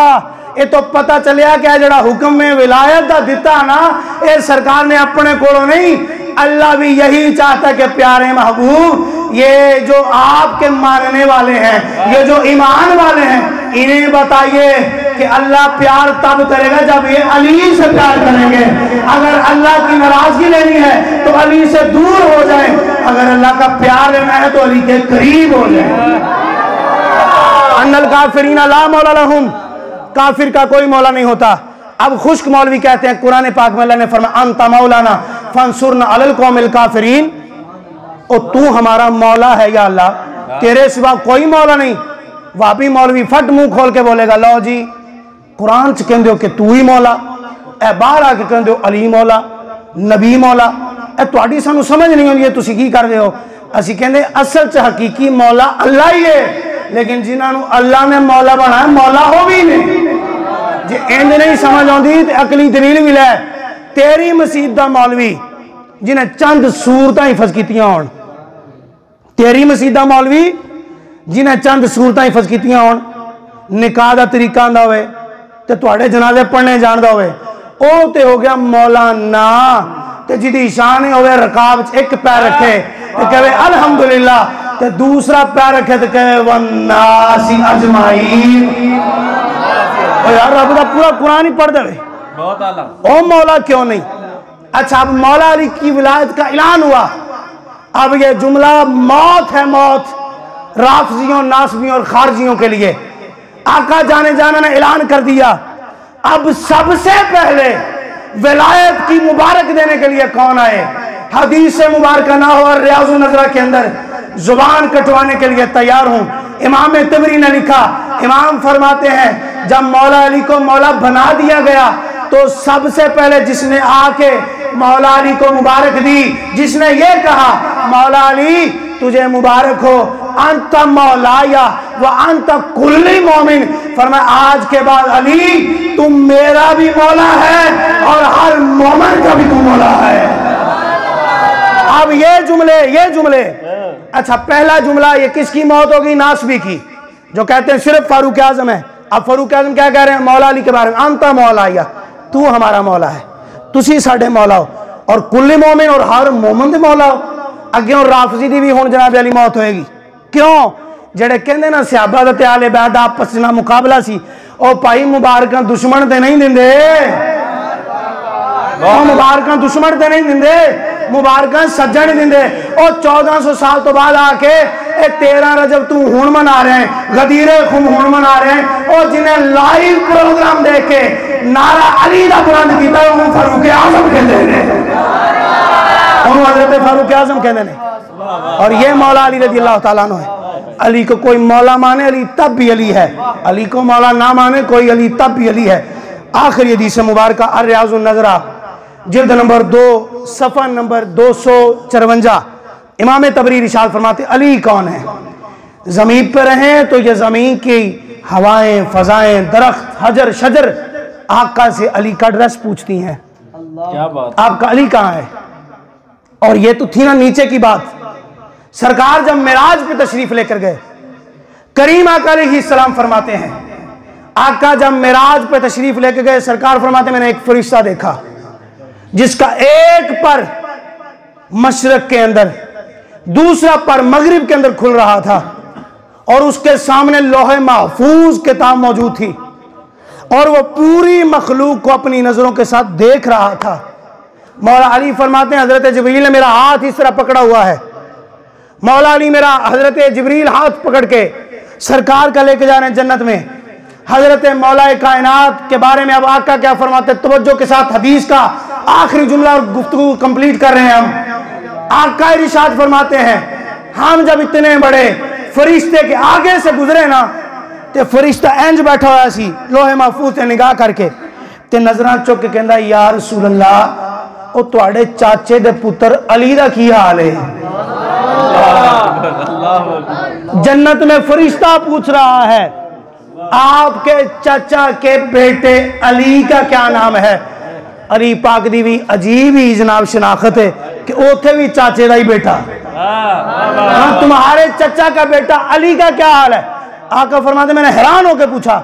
Speaker 1: ये तो पता चलिया कि जड़ा हुक्म में विलायत का दिता ना, ये सरकार ने अपने कोलों नहीं, अल्लाह भी यही चाहता कि प्यारे महबूब ये जो आपके मानने वाले हैं, ये जो ईमान वाले हैं, इन्हें बताइए कि अल्लाह प्यार तब करेगा जब ये अली से प्यार करेंगे। अगर अल्लाह की नाराजगी लेनी है तो अली से दूर हो जाए, अगर अल्लाह का प्यार लेना है तो अली के करीब हो जाए। अन्नल काफिरीना ला मौला लहुम, काफिर का कोई मौला नहीं होता। अब खुश्क मौलवी कहते हैं कुरान पाक में अल्लाह ने फरमाया अंता मौलाना फंसुरना अलल कौमिल काफिरीन, और तू हमारा मौला है या अल्लाह, तेरे सिवा कोई मौला नहीं। वापी मौलवी फट मुंह खोल के बोलेगा लो जी कुरान च कहंदे हो कि तू ही मौला, ए बाहर आके कहंदे हो अली मौला नबी मौला। ए तुहाडी सानू समझ नहीं आउंदी तुसीं की करदे हो। असीं कहंदे असल च हकीकी मौला अल्लाह ही है, लेकिन जिन्होंने अल्लाह ने मौला बनाया मौला हो भी नहीं। जे इंज नहीं समझ आती तो अकली दलील भी लै। तेरी मसीत का मौलवी जिन्हें चंद सूरतां हिफज कीतियां होण, तेरी मसीत का मौलवी जिन्हें चंद सूरतां हिफज कीतियां होण, निकाह का तरीका आंदा होवे ते तुहाडे जनाजे पढ़ने जानदा होवे, ओ ते हो गया मौलाना। ते जिहदी शान होवे रकाब च एक पैर रखे ते कहे अल्हम्दुलिल्लाह, ते दूसरा पैर रखे तो कहे वन्नासी अजमाइन। ओ यार रब दा पूरा कुरान ही पढ़ दे, बहुत आला। ओ मौला क्यों नहीं? अच्छा, अब मौला अली की विलायत का ऐलान हुआ। अब ये जुमला मौत है, मौत राफजियों, नासबियों और खारजियों के लिए। आका जाने जाना ने ऐलान कर दिया। अब सबसे पहले विलायत की मुबारक देने के लिए कौन आए? हदीस से मुबारक ना हो और रियाज़ुन नज़रा के अंदर जुबान कटवाने के लिए तैयार हूं। इमाम तबरी ने लिखा, इमाम फरमाते हैं जब मौला अली को मौला बना दिया गया तो सबसे पहले जिसने आके मौला अली को मुबारक दी, जिसने ये कहा मौला अली तुझे मुबारक हो, अंत मौलाया व अंत कुल्ली मोमिन, फरमाया आज के बाद अली तुम मेरा भी मौला है और हर मोमिन का भी तुम मौला है। अब ये जुमले अच्छा, पहला जुमला ये किसकी मौत होगी? नासबी की, जो कहते हैं सिर्फ फारूक आजम है। अब फारूक आजम क्या कह रहे हैं मौला अली के बारे में? अंत मौलाया, तू हमारा मौला है, तुसी साडे मौला हो, और कुल्ली मोमिन और हर मोमिन दे मौला हो। अगे राफजी दी भी हुण जनाब अली मौत होएगी। क्यों? जेड़े कहंदे ना सहाबा ते आले बैत आपस में मुकाबला सी, ओ भाई मुबारक दुश्मन ते नहीं दिंदे, मुबारक दुश्मन ते नहीं दिंदे, मुबारक सज्जन दिंदे। ओ 1400 साल तो बाद आके 13 रजब तू हुण मना रहे हैं, गदीरे खुम हुण मना रहे हैं। और जिन्हें लाइव प्रोग्राम देख के नारा अली दा बुलंद कीता है फारूक आजम कहते हैं, हजरत फारूक आजम कहते हैं। और ये मौला अली रज़ी अल्लाह ताला अन्हु है। अली को कोई मौला माने अली तब भी अली है, अली को मौला ना माने कोई अली तब भी अली है। आखिरी हदीस मुबारक रियाज़ुन नज़रा जिल्द नंबर 2 सफ़ा नंबर 254, इमाम तबरी इरशाद फरमाते अली कौन है? ज़मीन पर रहें तो ये ज़मीन की हवाएं, फ़ज़ाएं, दरख्त, हजर शजर आका से अली का एड्रेस पूछती हैं। क्या बात, आपका अली कहाँ है? और ये तो थी ना नीचे की बात। सरकार जब मिराज पे तशरीफ लेकर गए, करीम आका अलैहिस्सलाम फरमाते हैं, आका जब मिराज पे तशरीफ लेकर गए, सरकार फरमाते मैंने एक फरिश्ता देखा जिसका एक पर मशरक के अंदर, दूसरा पर मगरिब के अंदर खुल रहा था, और उसके सामने लोहे महफूज किताब मौजूद थी, और वह पूरी मखलूक को अपनी नजरों के साथ देख रहा था। मौला अली फरमाते हैं हजरत जिब्रील ने मेरा हाथ इस तरह पकड़ा हुआ है। मौला अली मेरा हजरत जिब्रील हाथ पकड़ के सरकार का लेके जा रहे हैं जन्नत में। हजरत मौला कायनात के बारे में अब आका क्या फरमाते, तवज्जो के साथ हदीस का आखिरी जुमला और गुफ्तगू कंप्लीट कर रहे हैं हम। आका इरशाद फरमाते हैं हम जब इतने बड़े फरिश्ते के आगे से गुजरे ना, तो फरिश्ता इंज बैठा हुआ सी लोहे महफूज से निगाह करके, ते नजरां चुक के कहंदा या रसूल अल्लाह ओ तुहाडे चाचे दे पुत्र अली दा की हाल है? जन्नत में फरिश्ता पूछ रहा है आपके चाचा के बेटे अली का क्या नाम है? अली पाक दी भी अजीब ही जनाब शनाख्त है कि उथे भी चाचे का ही बेटा, तुम्हारे चाचा का बेटा अली का क्या हाल है? आका फरमाते मैंने हैरान होकर पूछा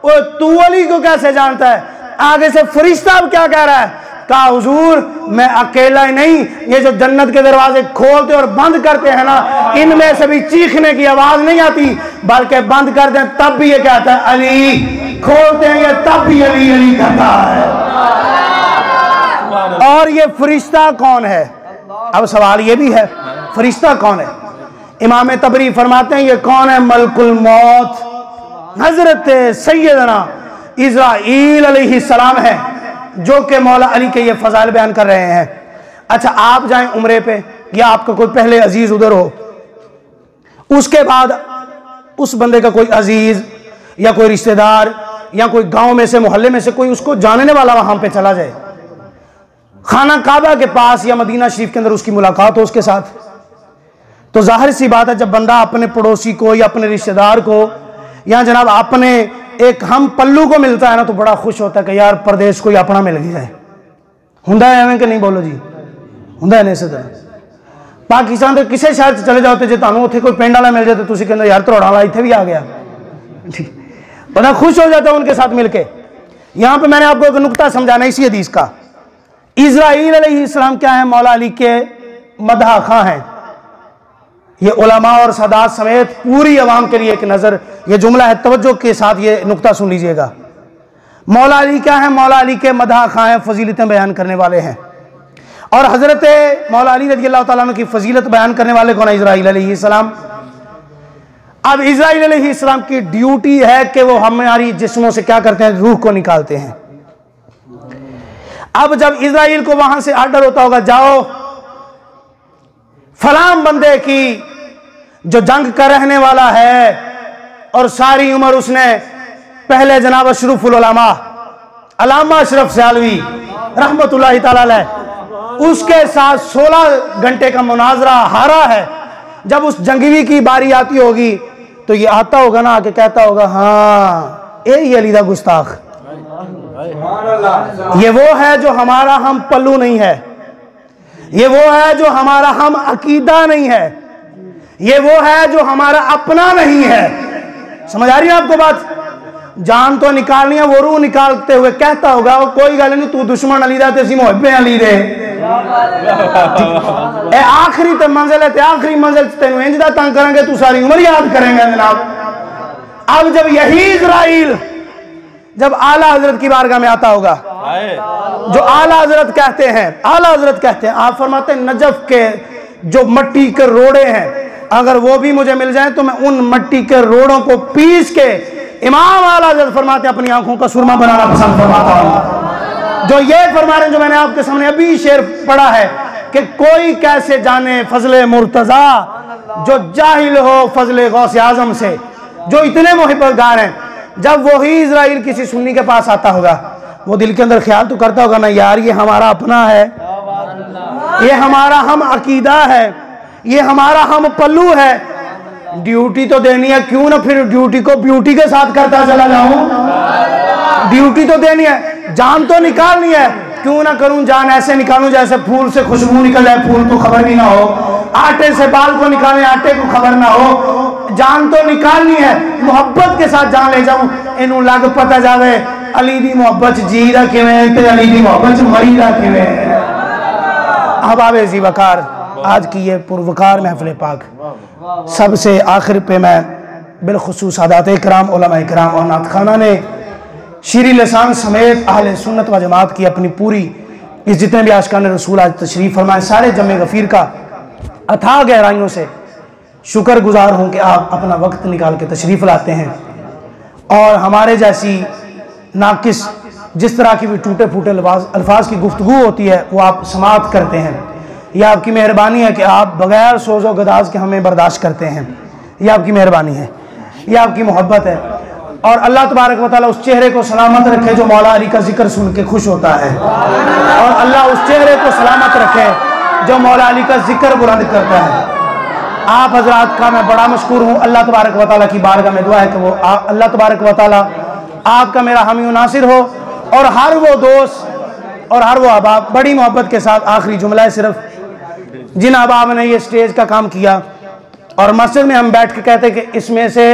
Speaker 1: ओ तू अली को कैसे जानता है? आगे से फरिश्ता अब क्या कह रहा है? कहा हुजूर मैं अकेला ही नहीं, ये जो जन्नत के दरवाजे खोलते और बंद करते हैं ना, इनमें से भी चीखने की आवाज नहीं आती, बल्कि बंद कर दें तब भी ये कहता है अली, खोलते हैं ये तब भी अली अली कहता है। और ये फरिश्ता कौन है? अब सवाल ये भी है फरिश्ता कौन है? इमाम तबरी फरमाते हैं ये कौन है? मलकुल मौत हजरत सैयदना इज़राइल अलैहिस्सलाम है, जो कि मौला अली के ये फजाइल बयान कर रहे हैं। अच्छा, आप जाएं उम्रे पे, या आपका कोई पहले अजीज उधर हो, उसके बाद उस बंदे का कोई अजीज या कोई रिश्तेदार या कोई गांव में से मोहल्ले में से कोई उसको जानने वाला वहां पे चला जाए, खाना काबा के पास या मदीना शरीफ के अंदर उसकी मुलाकात हो उसके साथ, तो जाहिर सी बात है जब बंदा अपने पड़ोसी को या अपने रिश्तेदार को या जनाब अपने एक हम पल्लू को मिलता है ना, तो बड़ा खुश होता है कि यार प्रदेश कोई अपना मिल गया है। हुंदा है एवं कि नहीं? बोलो जी, हुंदा है नहीं? इस तरह पाकिस्तान के किसी शहर से चले जाओ तो जो तुहानू उत्थे कोई पिंड वाला मिल जाए तो तुसीं कहंदे यार धरौड़ा वाला इत्थे भी आ गया, बड़ा खुश हो जाता है उनके साथ मिलके। यहाँ पे मैंने आपको एक नुक्ता समझाना इसी हदीस का। इज़राइल अलैहिस्सलाम क्या है? मौला अली के मदह खां हैं। ये उलमा और सादात समेत पूरी अवाम के लिए एक नज़र, ये जुमला है, तवज्जो के साथ ये नुक्ता सुन लीजिएगा। मौला अली क्या है? मौला अली के मदह खां हैं, फजीलतें बयान करने वाले हैं। और हज़रत मौला अली रज़ी अल्लाह ताला अन्हु की फजीलत बयान करने वाले कौन है? इज़राइल अलैहिस्सलाम। अब इज़राइल अलैहिस्सलाम की ड्यूटी है कि वो हमारी जिस्मों से क्या करते हैं? रूह को निकालते हैं। अब जब इज़राइल को वहां से आर्डर होता होगा, जाओ फलां बंदे की जो जंग का रहने वाला है और सारी उम्र उसने पहले जनाब अशरफुल उलमा अल्लामा अशरफ सियालवी रहमतुल्लाहि ताला अलैह उसके साथ 16 घंटे का मुनाजरा हारा है। जब उस जंगवी की बारी आती होगी तो ये आता होगा ना, आके कहता होगा, हाँ ये अली दा गुस्ताख, ये वो है जो हमारा हम पल्लू नहीं है, ये वो है जो हमारा हम अकीदा नहीं है, ये वो है जो हमारा अपना नहीं है। समझ आ रही है आपको बात? जान तो निकालनी है, वो रूह निकालते हुए कहता होगा, कोई गल नहीं, तू दुश्मन अली दा ते सी मुहब्बे अली दे, ए आखिरी ते मंजिल है, ते आखिरी मंजिल तेन इंज दा तंग करेंगे, तू सारी उम्र याद करेंगे जनाब। अब जब यही इज़राइल जब आला हजरत की बारगाह में आता होगा, जो आला हजरत कहते हैं, आला हजरत कहते हैं, आप फरमाते हैं नजफ के जो मट्टी के रोड़े हैं, अगर वो भी मुझे मिल जाए तो मैं उन मट्टी के रोड़ों को पीस के, इमाम आला हजरत फरमाते अपनी आंखों का सुरमा बनाना पसंद फरमाता हूं। जो ये फरमा रहे हैं, जो मैंने आपके सामने अभी शेर पढ़ा है कि कोई कैसे जाने फजले मुर्तजा, जो जाहिल हो फजले गौसे आजम से, जो इतने मोहब्बतगार हैं। जब वही इज़राइल किसी सुन्नी के पास आता होगा, वो दिल के अंदर ख्याल तो करता होगा ना, यार ये हमारा अपना है, ये हमारा हम अकीदा है, ये हमारा हम पल्लू है, ड्यूटी तो देनी है, क्यों ना फिर ड्यूटी को ब्यूटी के साथ करता चला जाऊं। ड्यूटी तो देनी है, जान तो निकालनी है, क्यों ना करूं जान ऐसे निकालूं जैसे फूल से खुशबू निकल जाए, फूल को खबर भी ना हो, आटे से बाल को निकालें, आटे को खबर ना हो। जान तो निकालनी है, मोहब्बत के साथ जान ले जाऊं, इनू लग पता जावे अली दी मोहब्बत जी दा किवें ते अली दी मोहब्बत मरी दा किवें। अहबाब ज़ी वकार, आज की ये पुरवकार महफिल पाक, सबसे आखिर पे मैं बिलखुसूस सादात इकराम, उलमा इकराम और नात खाना ने शीरी लसान समेत अहले सुन्नत व जमात की अपनी पूरी इस जितने भी आशिकान रसूल आज तशरीफ़ फरमाए, सारे जमे गफ़ीर का अथाह गहराइयों से शुक्र गुजार हूँ कि आप अपना वक्त निकाल के तशरीफ़ लाते हैं और हमारे जैसी नाकिस जिस तरह की भी टूटे फूटे अल्फाज की गुफ्तगू होती है वो आप समाअत करते हैं। यह आपकी मेहरबानी है कि आप बग़ैर सोज़ो गदाज के हमें बर्दाश्त करते हैं। यह आपकी मेहरबानी है, यह आपकी मोहब्बत है। और अल्लाह तबारक व तआला उस चेहरे को सलामत रखे जो मौला अली का जिक्र सुन के खुश होता है, और अल्लाह उस चेहरे को सलामत रखे जो मौला अली का जिक्र बुलंद करता है। आप हजरात का मैं बड़ा मशकूर हूँ। अल्लाह तबारक व तआला की बारगाह में दुआ है कि वो अल्लाह तबारक व तआला आपका मेरा हामी व नासिर हो, और हर वो दोस्त और हर वो अहबाब बड़ी मोहब्बत के साथ, आखिरी जुमला है सिर्फ, जिन अहबाब ने ये स्टेज का काम किया और मस्जिद में हम बैठ के कहते कि इसमें से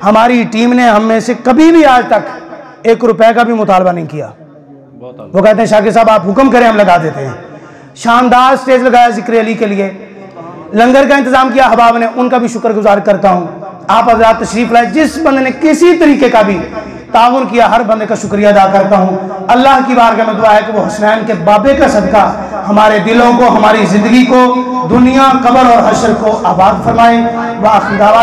Speaker 1: हमारी टीम ने हम में से कभी भी आज तक 1 रुपए का भी मुतालबा नहीं किया, वो कहते हैं शाकिर साहब आप हुक्म करें हम लगा देते हैं। शानदार स्टेज लगाया जिक्र अली के लिए, लंगर का इंतजाम किया अहबाब ने, उनका भी शुक्रगुजार करता हूँ। आप हज़रात तशरीफ़ लाए, जिस बंदे ने किसी तरीके का भी ताउन किया, हर बंदे का शुक्रिया अदा करता हूँ। अल्लाह की बारगाह में दुआ है कि वो हुसनैन के बाबे का सदका हमारे दिलों को, हमारी ज़िंदगी को, दुनिया कब्र और हश्र को आबाद फरमाए। व आखिर दावा